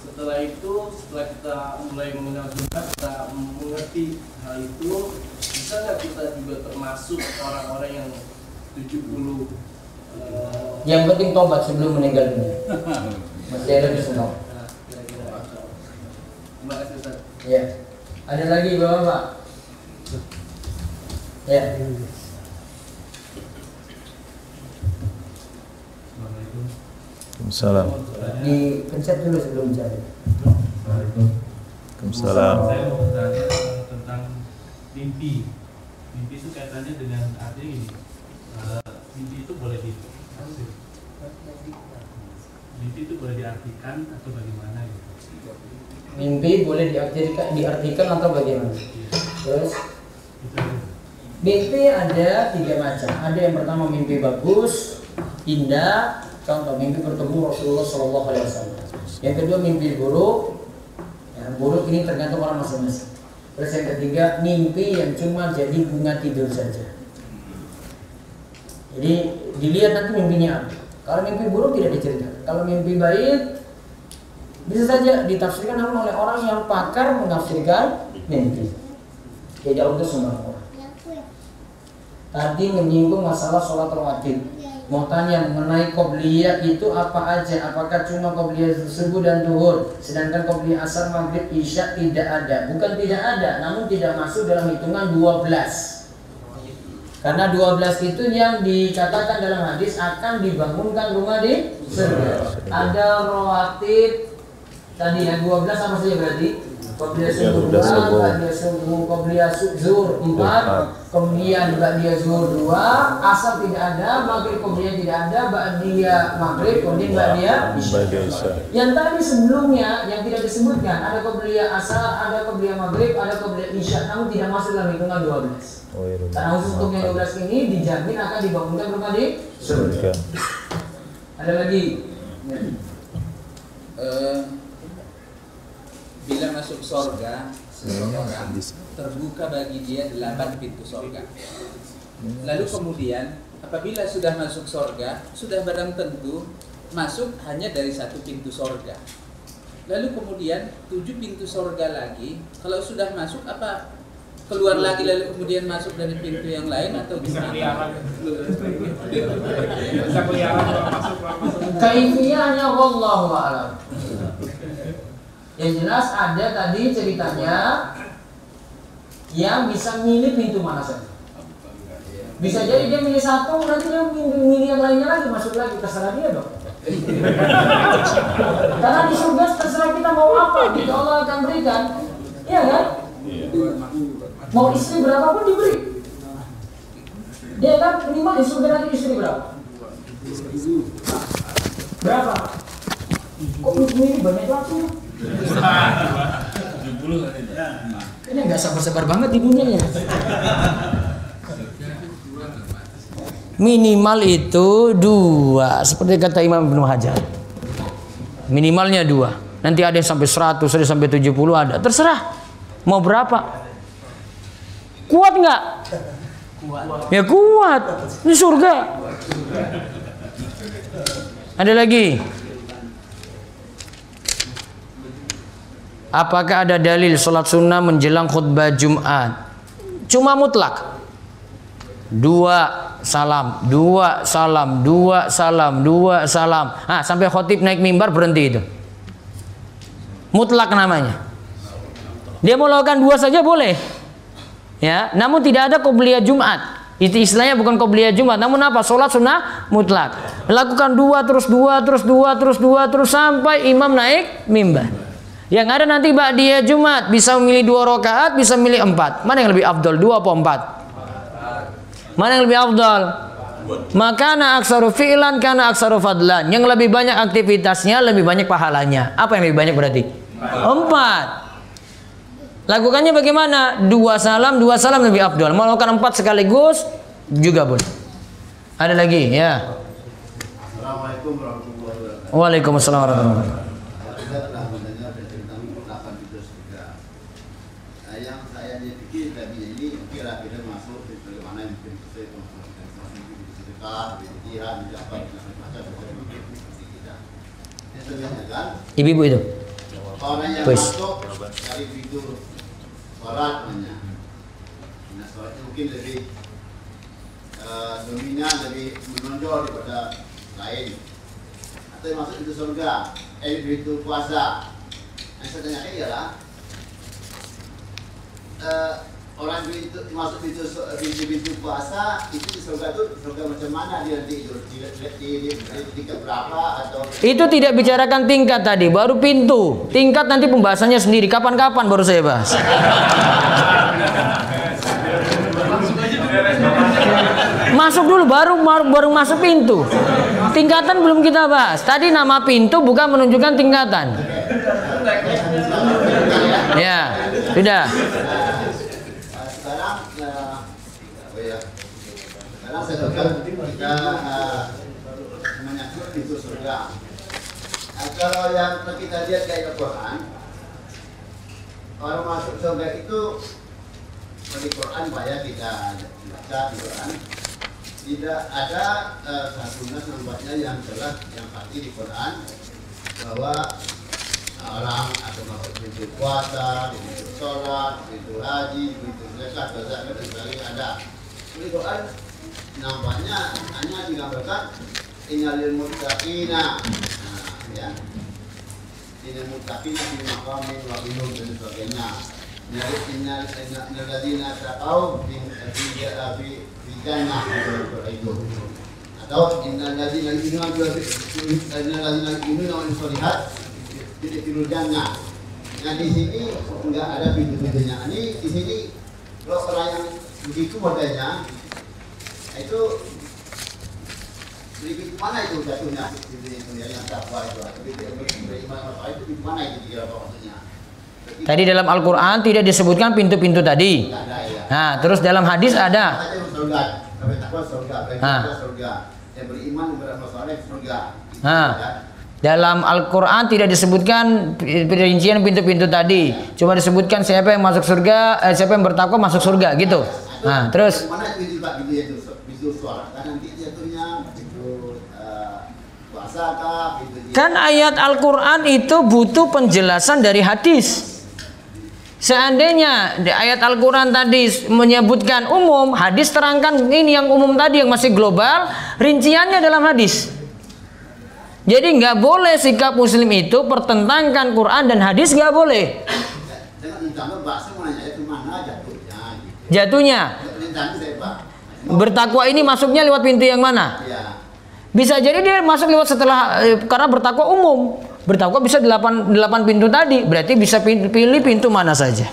setelah itu, setelah kita mulai mengenal sunnah, kita mengerti hal itu, bisa nggak kita juga termasuk orang-orang yang 70 yang penting tobat sebelum meninggal dunia. Masih ada di sunnah. kira-kira. Terima kasih Ustaz. Ya. Ada lagi bapak? Ya. Waalaikumsalam. Dipencet dulu sebelum bicara. Waalaikumsalam. Saya mau bertanya tentang mimpi. Mimpi itu kaitannya dengan artinya gini. Mimpi itu boleh diartikan atau bagaimana gitu. Mimpi boleh diartikan atau bagaimana? Terus mimpi ada 3 macam. Ada yang pertama mimpi bagus, indah. Contoh mimpi bertemu Rasulullah SAW. Yang kedua mimpi buruk. Yang buruk ini tergantung orang masing-masing. Terus yang ketiga mimpi yang cuma jadi bunga tidur saja. Jadi dilihat nanti mimpinya apa. Kalau mimpi buruk tidak diceritakan. Kalau mimpi baik bisa saja ditafsirkan oleh orang yang pakar menafsirkan mimpi. Tidak untuk semua orang. Tadi menyinggung masalah sholat rawatib. Mau tanya mengenai qobliyah itu apa aja? Apakah cuma qobliyah subuh dan duhur? Sedangkan qobliyah asar, maghrib, isya tidak ada. Bukan tidak ada, namun tidak masuk dalam hitungan 12. Karena 12 itu yang dikatakan dalam hadis akan dibangunkan rumah di surga. Ada rawatib tadi yang 12 sama saja berarti Qobliyah subuh 2, ba'diyah subuh, qobliyah zuhur 4, kemudian ba'diyah zuhur 2, asar tidak ada, maghrib qobliyah tidak ada, ba'diyah maghrib, kemudian ba'diyah isya. Yang tadi sebelumnya yang tidak disebutkan, ada qobliyah asar, ada qobliyah maghrib, ada qobliyah isya, namun tidak masuk dalam hitungan 12. Karena khusus untuk yang 12 ini dijamin akan dibangunkan berapa di surga. Ada lagi? Bila masuk surga, seseorang terbuka bagi dia 8 pintu surga. Lalu kemudian apabila sudah masuk surga, sudah barang tentu masuk hanya dari 1 pintu surga. Lalu kemudian 7 pintu surga lagi, kalau sudah masuk apa keluar lagi lalu kemudian masuk dari pintu yang lain atau gimana? Kaifiyahnya wallahu a'lam. Yang jelas ada tadi ceritanya yang bisa milih pintu mana saja. Bisa jadi dia milih satu, nanti dia milih yang lainnya lagi, masuk lagi, terserah dia dong. Karena di surga terserah kita mau apa, kita Allah akan berikan. Iya kan? Mau istri berapapun diberi. Dia kan minimal di surga nanti istri berapa? Berapa? Kok ini banyak langsung? 70 kan ini. Ini nggak sabar-sabar banget di dunianya. Minimal itu 2, seperti kata Imam Ibnu Hajar. Minimalnya 2. Nanti ada yang sampai 100, ada yang sampai 70 ada. Terserah. Mau berapa? Kuat nggak? Kuat. Ya kuat. Ini surga. Ada lagi? Apakah ada dalil sholat sunnah menjelang khutbah Jumat? Cuma mutlak. 2 salam, 2 salam, 2 salam, 2 salam. Nah, sampai khotib naik mimbar berhenti itu. Mutlak namanya. Dia mau lakukan 2 saja boleh. Ya, namun tidak ada qobliyah Jumat. Itu istilahnya bukan qobliyah Jumat, namun apa? Sholat sunnah mutlak. Lakukan 2 terus 2 terus 2 terus 2 terus sampai imam naik mimbar. Yang ada nanti ba'diyah Jumat bisa memilih 2 rakaat, bisa memilih 4. Mana yang lebih afdal? 2 atau 4? Mana yang lebih afdal? Makana aksaru fi'lan kana aksaru fadlan. Yang lebih banyak aktivitasnya, lebih banyak pahalanya. Apa yang lebih banyak berarti? 4. Lakukannya bagaimana? 2 salam lebih afdal. Mau lakukan 4 sekaligus juga boleh. Ada lagi ya. Assalamualaikum warahmatullahi wabarakatuh. Waalaikumsalam warahmatullahi wabarakatuh. Yang saya pikir tadi ini kira-kira masuk bagaimana yang mungkin sesuai sedekah, jihad, mencapai macam-macam seperti kita. Sebenarnya kan Ibu itu. orang yang masuk dari pintu sholat namanya. Nah, sholatnya mungkin lebih dominan, lebih menonjol daripada lain. Atau yang masuk pintu surga, pintu puasa. Yang saya tanyakan ialah orang itu masuk pintu puasa itu di surga itu surga macam mana dia nanti di tingkat berapa atau itu tidak bicarakan tingkat tadi, baru pintu. Tingkat nanti pembahasannya sendiri, kapan-kapan baru saya bahas. Masuk dulu baru masuk pintu. Tingkatan belum kita bahas. Tadi nama pintu bukan menunjukkan tingkatan. Ya, sudah. Sekarang kita menyangkut pintu surga. Kalau yang kita lihat dari Al-Quran, orang masuk surga itu di Quran banyak kita baca di Quran. Tidak ada satu nampaknya yang jelas yang pasti di Quran bahwa orang atau masuk pintu puasa, pintu sholat, pintu haji, pintu zakat, zakat ada. Di Quran nampaknya hanya digambarkan innal muttaqina, ya, innal muttaqina fi maqamin wa binun dan sebagainya. Innal ladzina taqaw fi jannah itu. Atau innal ladzina yu'minuna wa yusholihat fi jannah. Nah di sini nggak ada pintu-pintunya. Ini di sini kalau orang yang begitu modelnya itu di pintu mana itu jatuhnya? Pintu yang takwa itu, atau pintu yang beriman apa itu pintu mana itu kira maksudnya? Tadi dalam Al-Quran tidak disebutkan pintu-pintu tadi. Nah, terus dalam hadis ada. Yang beriman beramal saleh surga. Nah, dalam Al-Quran tidak disebutkan perincian pintu-pintu tadi. Cuma disebutkan siapa yang masuk surga, siapa yang bertakwa masuk surga gitu. Nah, terus. Mana itu Pak pintu suara? Kan nanti jatuhnya pintu puasa kah? Kan ayat Al-Quran itu butuh penjelasan dari hadis. Seandainya di ayat Al-Quran tadi menyebutkan umum, hadis terangkan ini yang umum tadi yang masih global, rinciannya dalam hadis. Jadi nggak boleh sikap muslim itu pertentangkan Quran dan hadis, nggak boleh. Jatuhnya bertakwa ini masuknya lewat pintu yang mana? Bisa jadi dia masuk lewat setelah, karena bertakwa umum. Bertakwa bisa 8 pintu tadi, berarti bisa pilih pintu mana saja.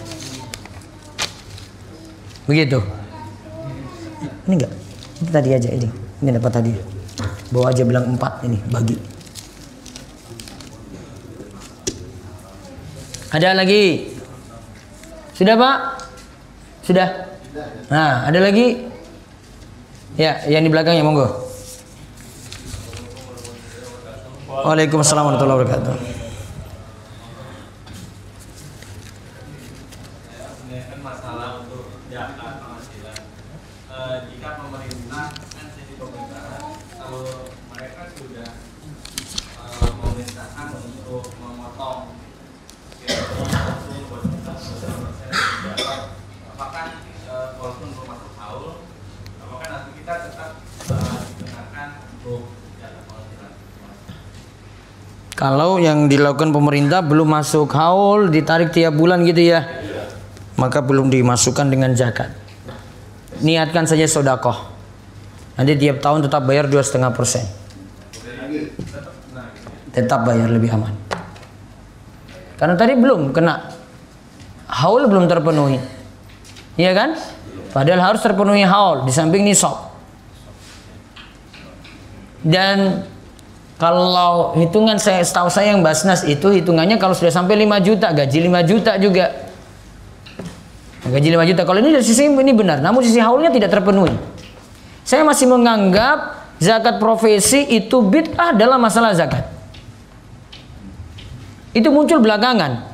Begitu. Ini enggak. Ini tadi aja ini. Ini dapat tadi. Bawa aja bilang 4 ini, bagi. Ada lagi? Sudah, Pak? Sudah? Nah, ada lagi? Ya, yang di belakangnya monggo. Waalaikumsalam warahmatullahi wabarakatuh. Ini kan masalah untuk zakat penghasilan. Jika pemerintah kan sisi pemerintahan, kalau mereka sudah memerintahkan untuk memotong apakah walaupun belum masuk haul, apakah nanti kita tetap digunakan untuk zakat penghasilan? Kalau yang dilakukan pemerintah belum masuk haul, ditarik tiap bulan gitu ya, maka belum dimasukkan dengan zakat. Niatkan saja sodakoh. Nanti tiap tahun tetap bayar 2,5%. Tetap bayar, lebih aman. Karena tadi belum kena haul, belum terpenuhi, iya kan? Padahal harus terpenuhi haul di samping nisab. Dan kalau hitungan setahu saya yang Basnas itu hitungannya kalau sudah sampai 5 juta, gaji 5 juta juga. Gaji 5 juta. Kalau ini dari sisi ini benar, namun sisi haulnya tidak terpenuhi. Saya masih menganggap zakat profesi itu bid'ah dalam masalah zakat. Itu muncul belakangan.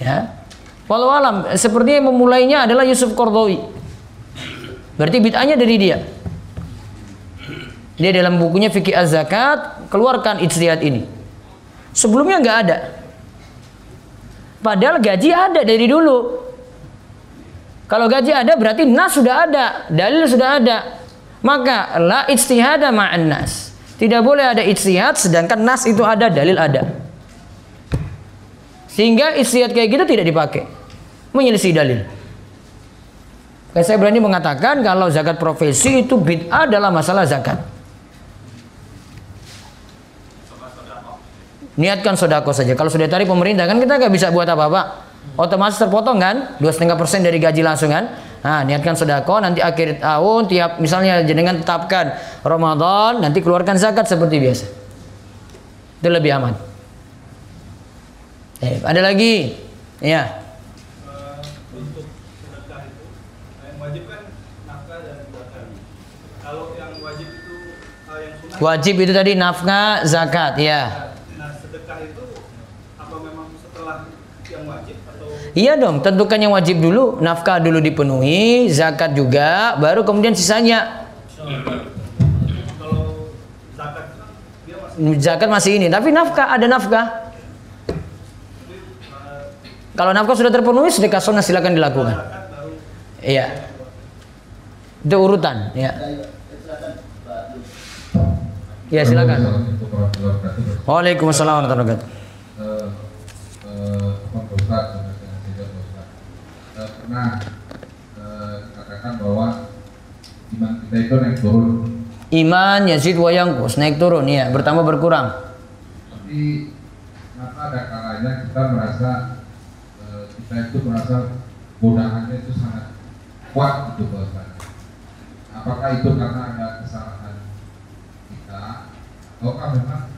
Ya. Walau alam, sepertinya yang memulainya adalah Yusuf Qaradawi. Berarti bid'ahnya dari dia. Dia dalam bukunya Fikih Az-Zakat keluarkan ijtihad ini. Sebelumnya nggak ada. Padahal gaji ada dari dulu. Kalau gaji ada berarti nas sudah ada, dalil sudah ada. Maka la ijtihada ma'an nas. Tidak boleh ada ijtihad sedangkan nas itu ada, dalil ada. Sehingga ijtihad kayak gitu tidak dipakai. Menyelisih dalil. Saya berani mengatakan kalau zakat profesi itu bid'ah dalam masalah zakat. Niatkan sodako saja. Kalau sudah tarik pemerintah kan kita nggak bisa buat apa-apa. Otomatis terpotong kan 2,5% dari gaji langsung kan. Nah, niatkan sodako, nanti akhir tahun tiap misalnya jenengan tetapkan Ramadan, nanti keluarkan zakat seperti biasa. Itu lebih aman. Ada lagi? Ya. Untuk sedekah itu yang wajib kan nafkah dan zakat. Kalau yang wajib itu yang sunnah. Wajib itu tadi nafkah, zakat, ya. Iya dong, tentukan yang wajib dulu, nafkah dulu dipenuhi, zakat juga, baru kemudian sisanya. Kalau zakat masih ini, tapi nafkah ada nafkah. Kalau nafkah sudah terpenuhi, sedekah sunnah silakan dilakukan. Iya, itu urutan. Ya, ya silakan. Waalaikumsalam warahmatullahi wabarakatuh. Pernah katakan bahwa iman kita itu naik turun. Iman yazid wa yanqus, naik turun ya, bertambah berkurang. Tapi kenapa ada kalanya kita merasa kita itu merasa godaannya itu sangat kuat gitu bahasanya. Apakah itu karena ada kesalahan kita, ataukah memang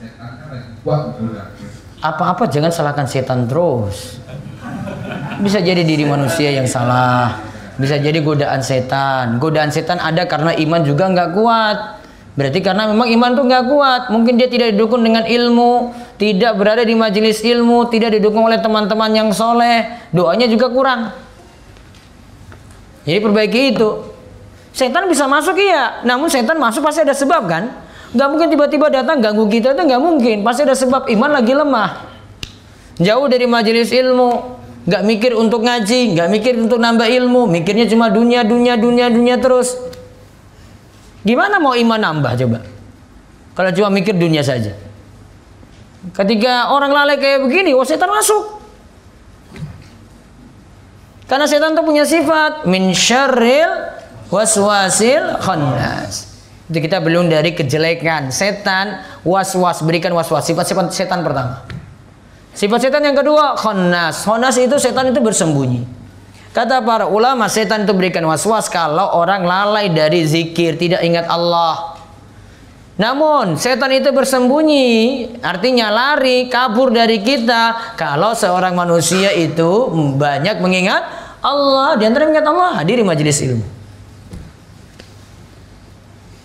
setannya lagi kuat menggoda? Apa-apa jangan salahkan setan terus. Bisa jadi diri manusia yang salah, bisa jadi godaan setan. Godaan setan ada karena iman juga nggak kuat. Berarti karena memang iman tuh nggak kuat. Mungkin dia tidak didukung dengan ilmu, tidak berada di majelis ilmu, tidak didukung oleh teman-teman yang soleh, doanya juga kurang. Jadi perbaiki itu. Setan bisa masuk iya, namun setan masuk pasti ada sebab kan? Nggak mungkin tiba-tiba datang ganggu kita, itu nggak mungkin. Pasti ada sebab, iman lagi lemah, jauh dari majelis ilmu, nggak mikir untuk ngaji, nggak mikir untuk nambah ilmu, mikirnya cuma dunia terus. Gimana mau iman nambah coba? Kalau cuma mikir dunia saja. Ketika orang lalai kayak begini, setan masuk. Karena setan itu punya sifat min syarril waswasil khannas. Itu kita belum dari kejelekan setan, waswas, berikan waswas, sifat-sifat setan pertama. Sifat setan yang kedua khannas. Khannas itu setan itu bersembunyi. Kata para ulama, setan itu berikan waswas kalau orang lalai dari zikir, tidak ingat Allah. Namun setan itu bersembunyi, artinya lari, kabur dari kita kalau seorang manusia itu banyak mengingat Allah. Di antara mengingat Allah, hadiri majelis ilmu.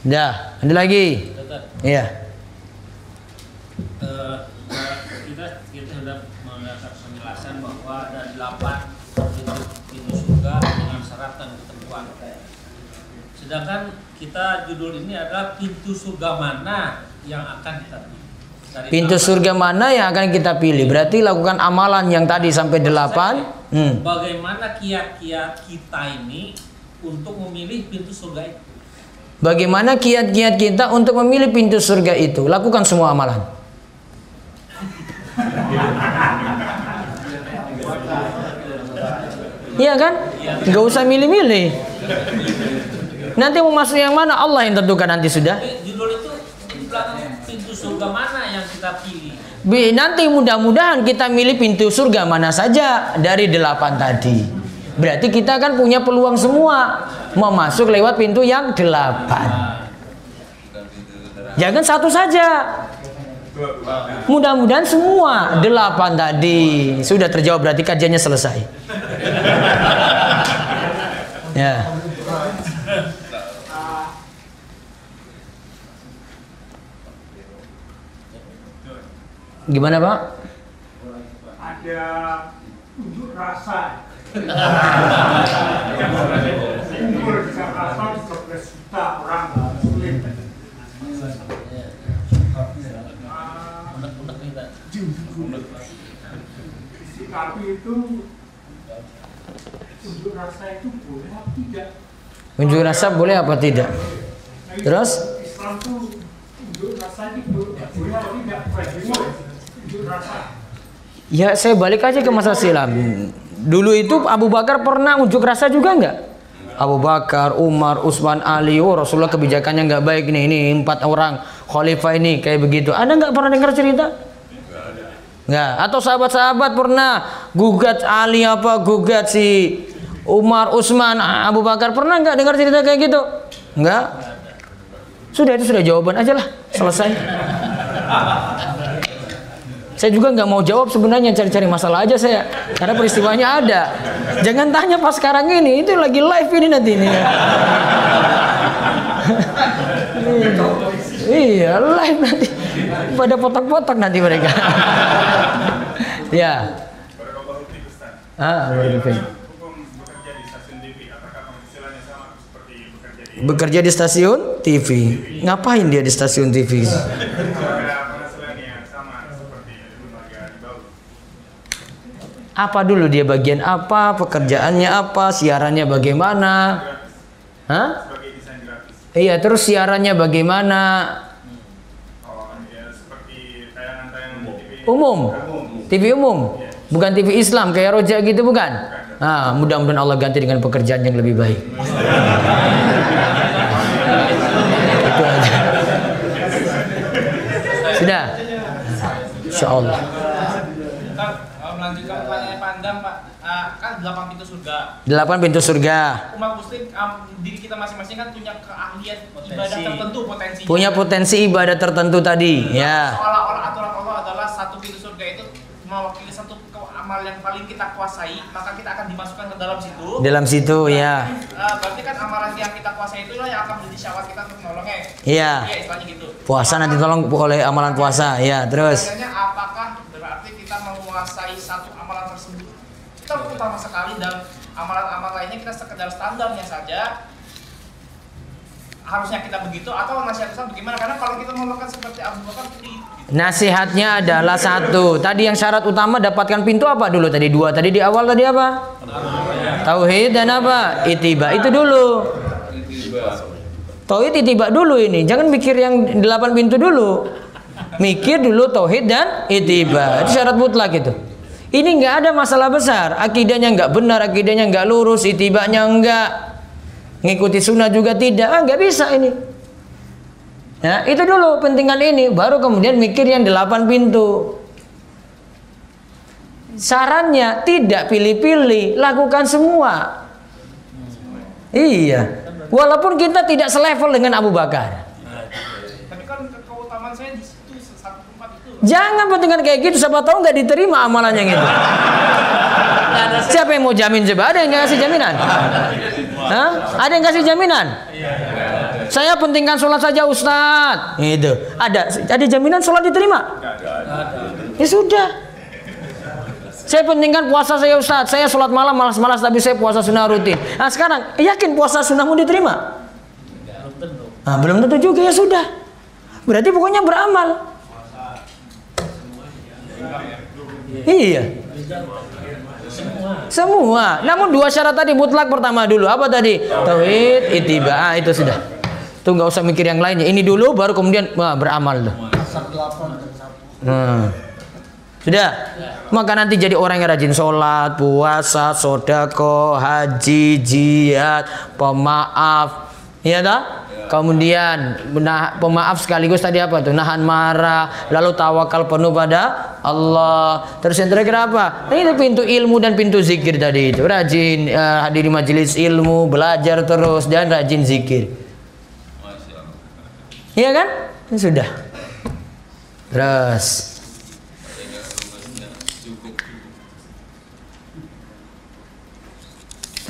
Dah, ada lagi? Iya. Kita sudah mendapat penjelasan bahwa ada 8 pintu surga dengan syarat dan ketentuan. Sedangkan kita judul ini adalah pintu surga mana yang akan kita pilih. Pintu surga mana yang akan kita pilih? Berarti lakukan amalan yang tadi sampai 8. Bagaimana kiat-kiat kita ini untuk memilih pintu surga itu? Bagaimana kiat-kiat kita untuk memilih pintu surga itu? Lakukan semua amalan. Iya kan? Gak usah milih-milih. Nanti mau masuk yang mana Allah yang tentukan nanti sudah. Judul itu pintu surga mana yang kita pilih? Nanti mudah-mudahan kita milih pintu surga mana saja dari 8 tadi. Berarti kita kan punya peluang semua mau masuk lewat pintu yang 8. Jangan satu saja. Mudah-mudahan semua 8 tadi sudah terjawab, berarti kajiannya selesai. Ya. Gimana Pak? Ada unjuk rasa. Umur di Jakarta 13 juta orang muslim. Disikapi itu unjuk rasa itu boleh apa tidak? Unjuk rasa boleh apa tidak? Terus? Islam itu unjuk rasa itu boleh apa tidak? Unjuk rasa. Ya saya balik aja ke masa silam. Dulu itu Abu Bakar pernah unjuk rasa juga nggak? Abu Bakar, Umar, Utsman, Ali. Oh Rasulullah kebijakannya nggak baik nih. Ini 4 orang khalifah ini kayak begitu. Ada nggak pernah dengar cerita? Nggak. Atau sahabat-sahabat pernah gugat Ali apa? Gugat si Umar, Utsman, Abu Bakar, pernah nggak dengar cerita kayak gitu? Nggak. Sudah, itu sudah jawaban aja lah, selesai. Saya juga nggak mau jawab sebenarnya, cari-cari masalah aja saya, karena peristiwanya ada. Jangan tanya pas sekarang ini, itu lagi live ini nanti ini. Iya, live nanti. Pada potong-potong nanti mereka. Ya. Bekerja di stasiun TV. Ngapain dia di stasiun TV? Apa dulu dia bagian apa, pekerjaannya apa, siarannya bagaimana? Hah? Iya, terus siarannya bagaimana? Umum, TV umum, bukan TV Islam kayak Roja gitu bukan? Nah, mudah-mudahan Allah ganti dengan pekerjaan yang lebih baik. Itu aja. Sudah. Insyaallah. Melanjutkan pertanyaan Pandang, Pak. Kan 8 pintu surga. 8 pintu surga. Umat muslim, diri kita masing-masing kan punya keahlian ibadah tertentu potensinya. Punya potensi ibadah tertentu tadi, ya. Seolah-olah aturan Allah adalah satu pintu surga itu mewakili satu amal yang paling kita kuasai, maka kita akan dimasukkan ke dalam situ. Dalam situ, ya. Berarti kan amalan yang kita kuasai itulah yang akan menjadi syawat kita untuk menolongnya. Iya. Iya, istilahnya gitu. Puasa nanti tolong oleh amalan puasa, ya. Terus. Pertanyaannya, apakah berarti kita menguasai satu amalan tersebut terutama sekali dan amalan-amalan lainnya kita sekedar standarnya saja? Harusnya kita begitu atau nasihat Ustaz bagaimana? Karena kalau kita melakukan seperti Abu Bakar Nasihatnya adalah satu. Tadi yang syarat utama dapatkan pintu apa dulu tadi? 2. Tadi di awal tadi apa? Tauhid dan apa? Ittiba. Itu dulu. Tauhid ittiba dulu ini. Jangan mikir yang 8 pintu dulu. Mikir dulu tauhid dan ittiba. Itu syarat mutlak itu. Ini nggak ada masalah besar. Akidahnya nggak benar, akidahnya nggak lurus, ittibanya nggak. Ngikuti sunnah juga tidak. Nggak bisa ini. Ya, itu dulu pentingan ini, baru kemudian mikir yang 8 pintu. Sarannya tidak pilih-pilih, lakukan semua. Iya. Walaupun kita tidak selevel dengan Abu Bakar. Tapi kan keutamaan saya di situ satu tempat itu. Jangan pentingan kayak gitu, siapa tahu nggak diterima amalannya gitu. Siapa yang mau jamin coba? Ada yang nggak kasih jaminan? Hah? Ada yang kasih jaminan? Saya pentingkan sholat saja Ustadz. Itu. Ada jaminan sholat diterima? Ya sudah. Saya pentingkan puasa saya Ustadz. Saya sholat malam malas-malas tapi saya puasa sunnah rutin. Nah sekarang yakin puasa sunnahmu diterima? Nah, belum tentu juga, ya sudah. Berarti pokoknya beramal. Iya. Semua. Namun 2 syarat tadi mutlak pertama dulu. Apa tadi? Tauhid, ittiba. Itu sudah. Tuh nggak usah mikir yang lainnya. Ini dulu baru kemudian beramal tuh. Sudah. Maka nanti jadi orang yang rajin sholat, puasa, sodako, haji, jihad, pemaaf. Iya tak? Kemudian pemaaf sekaligus tadi apa tuh? Nahan marah, lalu tawakal penuh pada Allah. Terus yang terakhir apa? Ini pintu ilmu dan pintu zikir tadi itu. Rajin hadiri majelis ilmu, belajar terus dan rajin zikir. Iya kan? Sudah. Terus.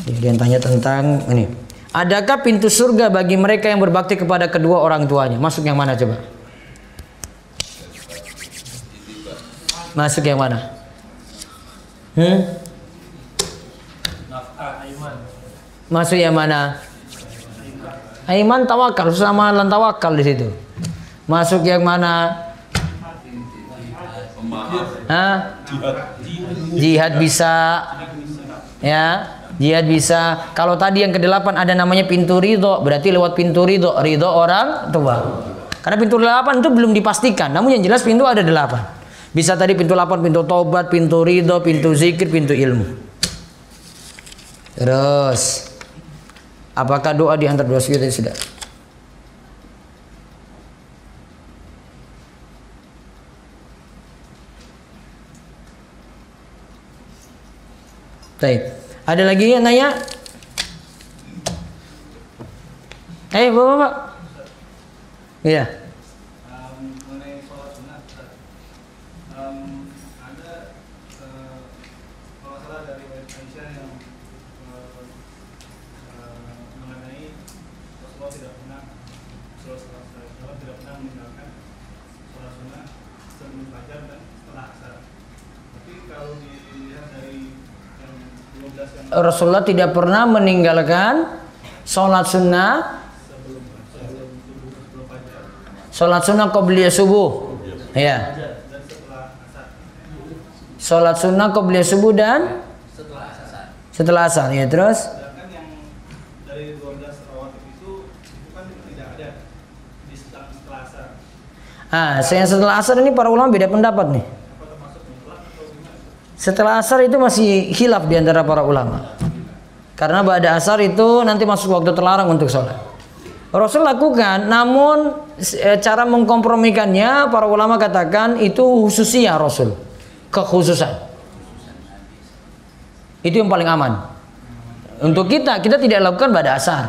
Dia tanya tentang ini. Adakah pintu surga bagi mereka yang berbakti kepada kedua orang tuanya? Masuk yang mana coba? Masuk yang mana? Masuk yang mana? Aiman tawakal, sama lan tawakal di situ. Masuk yang mana? Hah? Jihad bisa. Ya. Jihad bisa. Kalau tadi yang ke-8 ada namanya pintu ridho, berarti lewat pintu ridho orang tua. Karena pintu 8 itu belum dipastikan, namun yang jelas pintu ada 8. Bisa tadi pintu 8, pintu taubat, pintu ridho, pintu zikir, pintu ilmu. Terus, apakah doa di antara 2 sujud sudah? Baik. Ada lagi yang nanya? Bapak. Iya. Mengenai sholat sunat, ada kalau salah dari Aisyah yang mengenai Rasulullah tidak pernah meninggalkan sholat sunat sebelum fajar dan setelah asar. Tapi kalau dilihat dari Rasulullah tidak pernah meninggalkan sholat sunnah qobliyah subuh. Ya. Sholat sunnah qobliyah subuh dan setelah asar. Ya, terus. Sedangkan yang dari 12 rawatib itu kan tidak ada di setelah asar. Yang setelah asar ini para ulama beda pendapat nih. Setelah asar itu masih khilaf di antara para ulama. Karena ba'da asar itu nanti masuk waktu terlarang untuk sholat. Rasul lakukan, namun cara mengkompromikannya para ulama katakan itu khususiyah Rasul, kekhususan. Itu yang paling aman. Untuk kita tidak lakukan pada asar.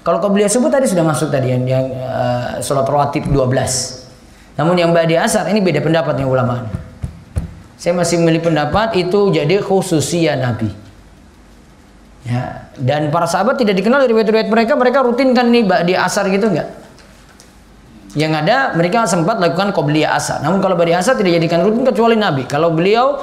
Kalau qabliyah subuh tadi sudah masuk tadi yang sholat rawatib 12. Namun yang ba'di asar ini beda pendapat nih ulama. Saya masih memilih pendapat itu jadi khususiyah Nabi. Ya, dan para sahabat tidak dikenal dari riwayat-riwayat mereka rutinkan nih ba'di asar gitu enggak. Yang ada mereka sempat lakukan qabliyah asar. Namun kalau ba'di asar tidak dijadikan rutin kecuali Nabi. Kalau beliau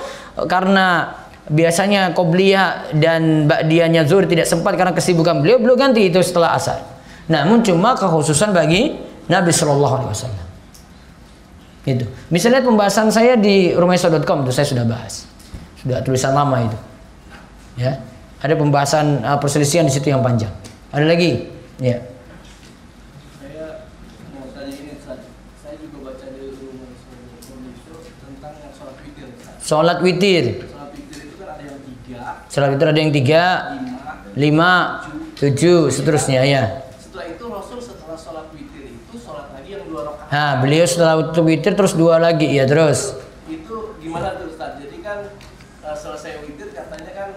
karena biasanya qabliyah dan ba'diyahnya zuhur tidak sempat karena kesibukan beliau ganti itu setelah asar. Namun cuma kekhususan bagi Nabi Shallallahu Alaihi Wasallam. Gitu. Misalnya pembahasan saya di rumahisa.com itu saya sudah bahas, sudah tulisan lama itu. Ya, ada pembahasan perselisihan di situ yang panjang. Ada lagi? Ya. Saya mau tanya ini, saya juga baca di rumahisa.com itu tentang yang sholat witir. Sholat witir. Sholat witir ada yang 3, 5, 7, seterusnya ya. Setelah itu Rasul setelah sholat witir itu sholat lagi yang 2 rakaat. Nah, beliau setelah witir terus 2 lagi ya terus. Itu gimana tuh Ustaz? Jadi kan selesai witir katanya kan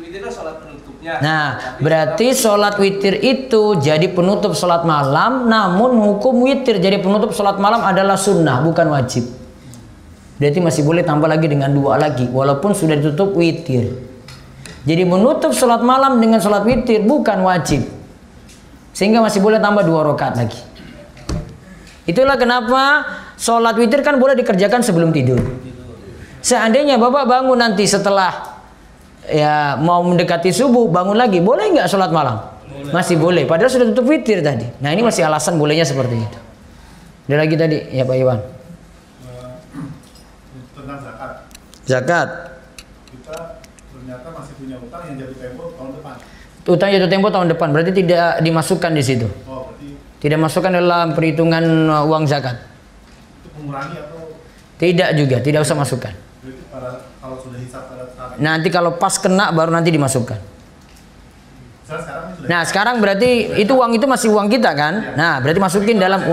witir kan sholat penutupnya. Nah, berarti sholat witir itu jadi penutup sholat malam. Namun hukum witir jadi penutup sholat malam adalah sunnah bukan wajib. Berarti masih boleh tambah lagi dengan 2 lagi walaupun sudah ditutup witir. Jadi menutup sholat malam dengan sholat witir bukan wajib, sehingga masih boleh tambah 2 rakaat lagi. Itulah kenapa sholat witir kan boleh dikerjakan sebelum tidur. Seandainya bapak bangun nanti setelah ya mau mendekati subuh bangun lagi, boleh nggak sholat malam? Masih boleh, padahal sudah tutup witir tadi. Nah ini masih alasan bolehnya seperti itu. Ada lagi tadi ya Pak Iwan. Tentang zakat. Zakat. Kita ternyata masih punya utang yang jatuh tempo tahun depan. Utang jatuh tempo tahun depan berarti tidak dimasukkan di situ. Oh, berarti tidak masukkan dalam perhitungan uang zakat. Itu mengurangi atau? Tidak juga, tidak usah masukkan. Berarti kalau sudah hisab pada saat nanti kalau pas kena baru nanti dimasukkan. Nah sekarang berarti itu uang itu masih uang kita kan? Nah berarti masukin dalam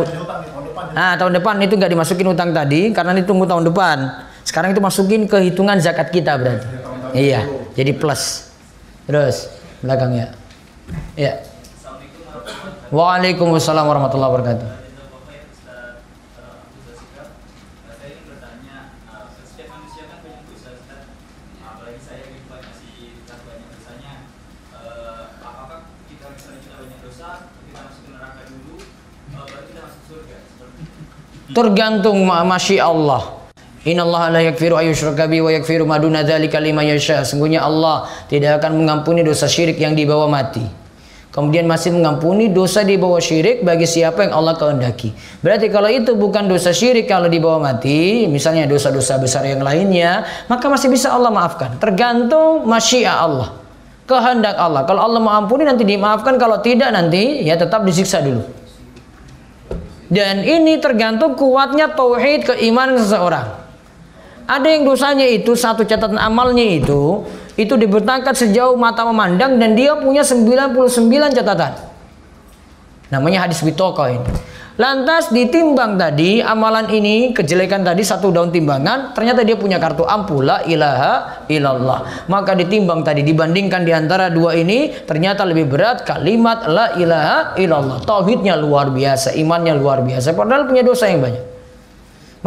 tahun depan itu nggak dimasukin utang tadi karena ini tunggu tahun depan. Sekarang itu masukin ke hitungan zakat kita berarti. Iya, jadi plus. Terus belakangnya. Ya. Waalaikumsalam warahmatullahi wabarakatuh. Tergantung masya Allah. Innallaha la yaghfiru ayyushraka bihi wa yaghfiru ma duna dzalika liman yasha. Sungguhnya Allah tidak akan mengampuni dosa syirik yang dibawa mati. Kemudian masih mengampuni dosa di bawah syirik bagi siapa yang Allah kehendaki. Berarti kalau itu bukan dosa syirik kalau dibawa mati, misalnya dosa-dosa besar yang lainnya, maka masih bisa Allah maafkan. Tergantung masyiah Allah, kehendak Allah. Kalau Allah mau ampuni nanti dimaafkan, kalau tidak nanti ya tetap disiksa dulu. Dan ini tergantung kuatnya tauhid keimanan seseorang. Ada yang dosanya itu satu catatan amalnya itu dibentangkan sejauh mata memandang dan dia punya 99 catatan. Namanya hadis bitaqah ini. Lantas ditimbang tadi amalan ini, kejelekan tadi 1 daun timbangan, ternyata dia punya kartu ampuh la ilaha illallah. Maka ditimbang tadi dibandingkan di antara 2 ini ternyata lebih berat kalimat la ilaha illallah. Tauhidnya luar biasa, imannya luar biasa padahal punya dosa yang banyak.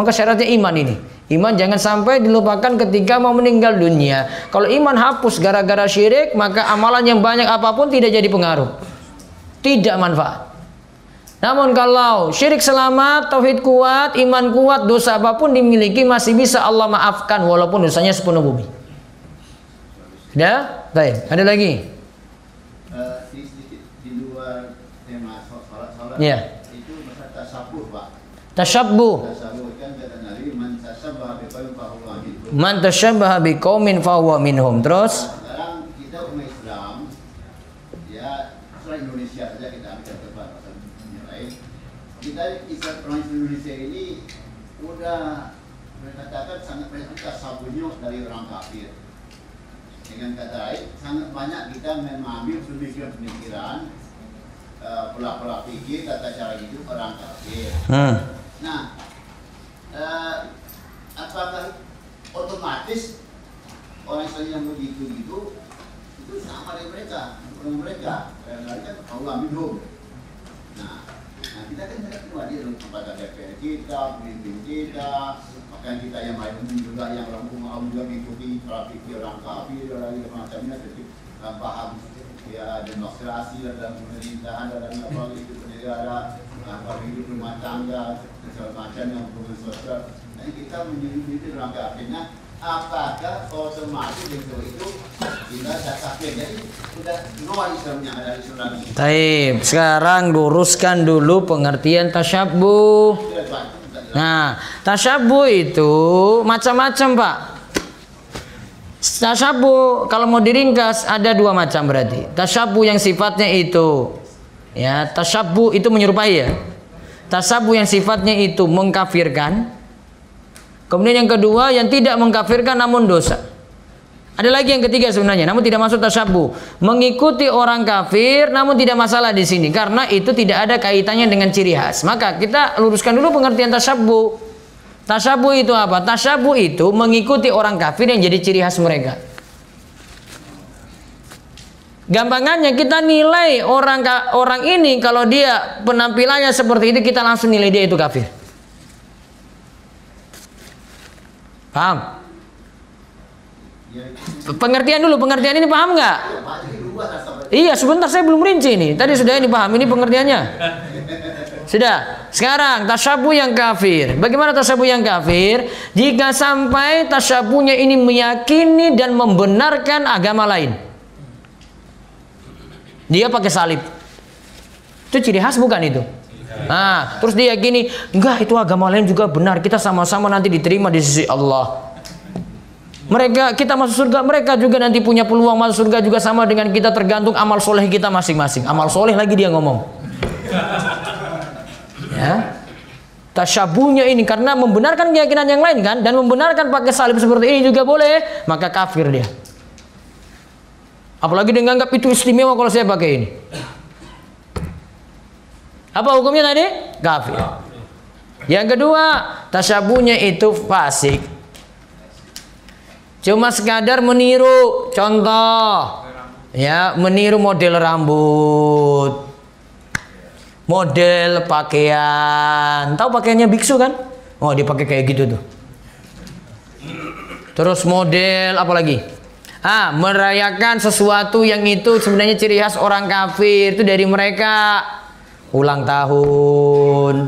Maka syaratnya iman ini. Iman jangan sampai dilupakan ketika mau meninggal dunia. Kalau iman hapus gara-gara syirik, maka amalan yang banyak apapun tidak jadi pengaruh. Tidak manfaat. Namun kalau syirik selamat, tauhid kuat, iman kuat, dosa apapun dimiliki masih bisa Allah maafkan walaupun dosanya sepenuh bumi. Sudah? Baik. Ada lagi? Di luar tema sholat ya. Itu masalah tasabbuh, Pak. Tasabbuh. Man tashabbaha biqaumin fahuwa minhum. Terus sekarang kita umat Islam ya, selain Indonesia saja kita ambil tempat yang lain. Kita orang Indonesia ini udah mengatakan sangat banyak tasabbuhnya dari orang kafir. Dengan kata lain sangat banyak kita mengambil pemikiran-pemikiran pola-pola pikir, tata cara hidup orang kafir. Nah, apakah otomatis orang yang begitu itu sama dengan mereka? Mereka Allah minum. Nah, kita kan tidak dia kepada DPR kita, pemimpin kita, bahkan kita yang lain juga yang orang umum juga mengikuti pola pikir orang kafir, orang macamnya, jadi paham ya demokrasi dalam pemerintahan, dalam apa itu negara, apa hidup rumah tangga, segala macam yang hubungan sosial. Nah, kita menyelidiki orang kafirnya. Apakah otomatis itu kita sudah kafir? Jadi sudah luar Islamnya ada Islam. Taib. Sekarang luruskan dulu pengertian tasyabbuh. Nah, tasyabbuh itu macam-macam, Pak. Tasyabbuh kalau mau diringkas ada dua macam berarti. Tasyabbuh yang sifatnya itu ya, tasyabbuh itu menyerupai ya. Tasyabbuh yang sifatnya itu mengkafirkan. Kemudian yang kedua yang tidak mengkafirkan namun dosa. Ada lagi yang ketiga sebenarnya, namun tidak masuk tasyabbuh. Mengikuti orang kafir namun tidak masalah di sini karena itu tidak ada kaitannya dengan ciri khas. Maka kita luruskan dulu pengertian tasyabbuh. Tasyabbuh itu apa? Tasyabbuh itu mengikuti orang kafir yang jadi ciri khas mereka. Gampangannya kita nilai orang ini kalau dia penampilannya seperti itu kita langsung nilai dia itu kafir. Paham? Pengertian dulu, pengertian ini paham nggak? Iya, sebentar saya belum rinci ini. Tadi sudah ini paham, ini pengertiannya. Sudah. Sekarang tasyabbuh yang kafir. Bagaimana tasyabbuh yang kafir? Jika sampai tasyabbuhnya ini meyakini dan membenarkan agama lain. Dia pakai salib. Itu ciri khas bukan itu? Nah, terus dia gini, enggak itu agama lain juga benar, kita sama-sama nanti diterima di sisi Allah. Kita masuk surga, mereka juga nanti punya peluang masuk surga juga sama dengan kita, tergantung amal soleh kita masing-masing. Amal soleh lagi dia ngomong. Ya, tasyabbuhnya ini karena membenarkan keyakinan yang lain kan, dan membenarkan pakai salib seperti ini juga boleh, maka kafir dia. Apalagi dia nganggap itu istimewa kalau saya pakai ini. Apa hukumnya tadi? Kafir. Yang kedua, tasyabbuhnya itu fasik. Cuma sekadar meniru, contoh, ya meniru model rambut, model pakaian. Tahu pakaiannya biksu kan? Oh dia pakai kayak gitu tuh. Terus model apa lagi? Merayakan sesuatu yang itu sebenarnya ciri khas orang kafir itu dari mereka. Ulang tahun,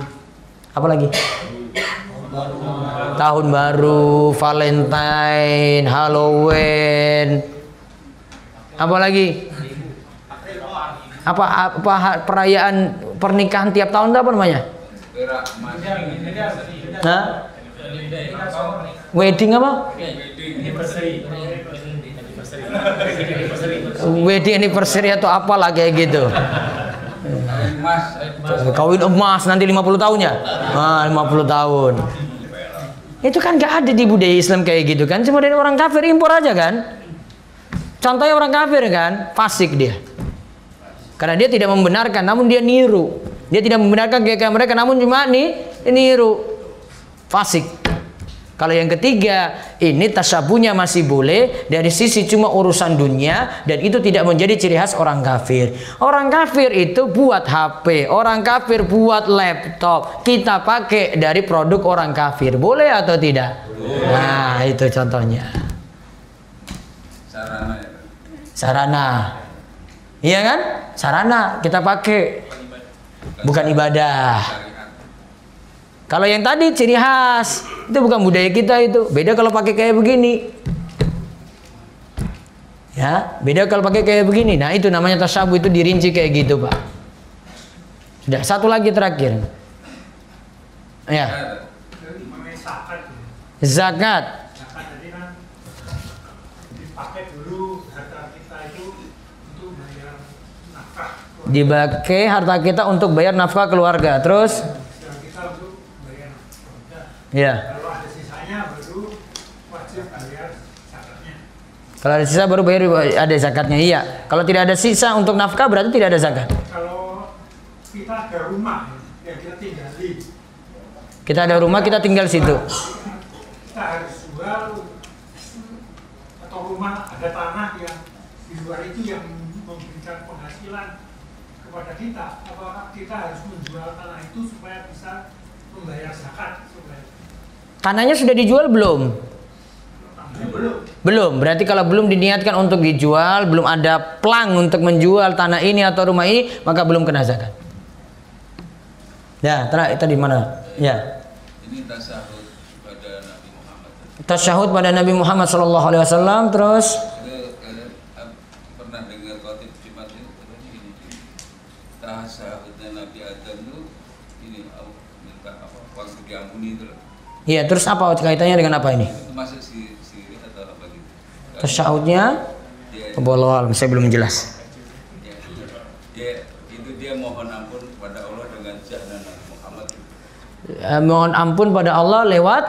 apa lagi? Tahun baru, Valentine, Halloween, apa lagi? Apa perayaan pernikahan tiap tahun apa namanya? Wedding apa? Wedding anniversary atau apalah kayak gitu. Kawin emas nanti 50 tahun ya? 50 tahun. Itu kan gak ada di budaya Islam kayak gitu kan. Cuma dari orang kafir impor aja kan. Contohnya orang kafir kan, fasik dia. Karena dia tidak membenarkan, namun dia niru. Dia tidak membenarkan keyakinan mereka, namun cuma niru. Fasik. Kalau yang ketiga, ini tasyabbuhnya masih boleh dari sisi cuma urusan dunia dan itu tidak menjadi ciri khas orang kafir. Orang kafir itu buat HP, orang kafir buat laptop. Kita pakai dari produk orang kafir. Boleh atau tidak? Boleh. Nah, itu contohnya. Sarana. Iya kan? Sarana kita pakai. Bukan ibadah. Kalau yang tadi ciri khas, itu bukan budaya kita itu. Beda kalau pakai kayak begini. Ya, beda kalau pakai kayak begini. Nah, itu namanya tasyabbuh, itu dirinci kayak gitu, Pak. Sudah, satu lagi terakhir. Ya. Zakat. Zakat tadi kan dipakai dulu harta kita itu untuk bayar nafkah. Dipakai harta kita untuk bayar nafkah keluarga. Terus ya. Kalau ada sisanya baru wajib bayar zakatnya. Kalau ada sisa baru bayar ada zakatnya. Iya. Kalau tidak ada sisa untuk nafkah berarti tidak ada zakat. Kalau kita ada rumah yang kita tinggali. Kita ada rumah, kita tinggal situ. Kita harus jual atau rumah ada tanah yang di luar itu yang memberikan penghasilan kepada kita. Apakah kita harus menjual tanah itu supaya bisa membayar zakat? Tanahnya sudah dijual belum? Belum. Berarti kalau belum diniatkan untuk dijual, belum ada plang untuk menjual tanah ini atau rumah ini, maka belum kena zakat. Ya, tadi mana? Ya. Ini tasyahud pada Nabi Muhammad. Tasyahud pada Nabi Muhammad sallallahu alaihi wasallam, terus pernah dengar khotib Jumat itu ini. Tasyahudnya Nabi Adam itu ini minta apa? Waktu diampuni itu. Iya, terus apa kaitannya dengan apa ini? Itu masuk siri atau apa gitu. Tasyahudnya bolol, saya belum jelas. Dia mohon ampun pada Allah dengan jahna Nabi Muhammad. Mohon ampun pada Allah lewat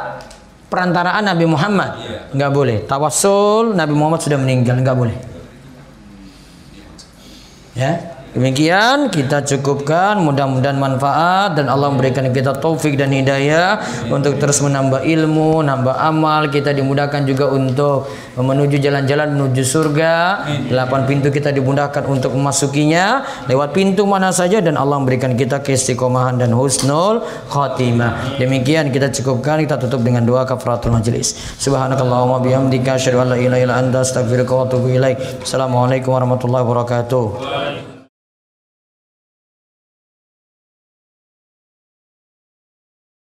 perantaraan Nabi Muhammad. Nggak boleh. Tawassul, Nabi Muhammad sudah meninggal, nggak boleh. Ya. Demikian kita cukupkan, mudah-mudahan manfaat dan Allah memberikan kita taufik dan hidayah untuk terus menambah ilmu, nambah amal. Kita dimudahkan juga untuk menuju jalan-jalan menuju surga. 8 pintu kita dimudahkan untuk memasukinya lewat pintu mana saja dan Allah memberikan kita keistiqomahan dan husnul khotimah. Demikian kita cukupkan, kita tutup dengan doa kafaratul majelis. Subhanakallahumma bihamdika asyhadu an la ilaha illa anta astaghfiruka wa atubu ilaik. Assalamualaikum warahmatullahi wabarakatuh.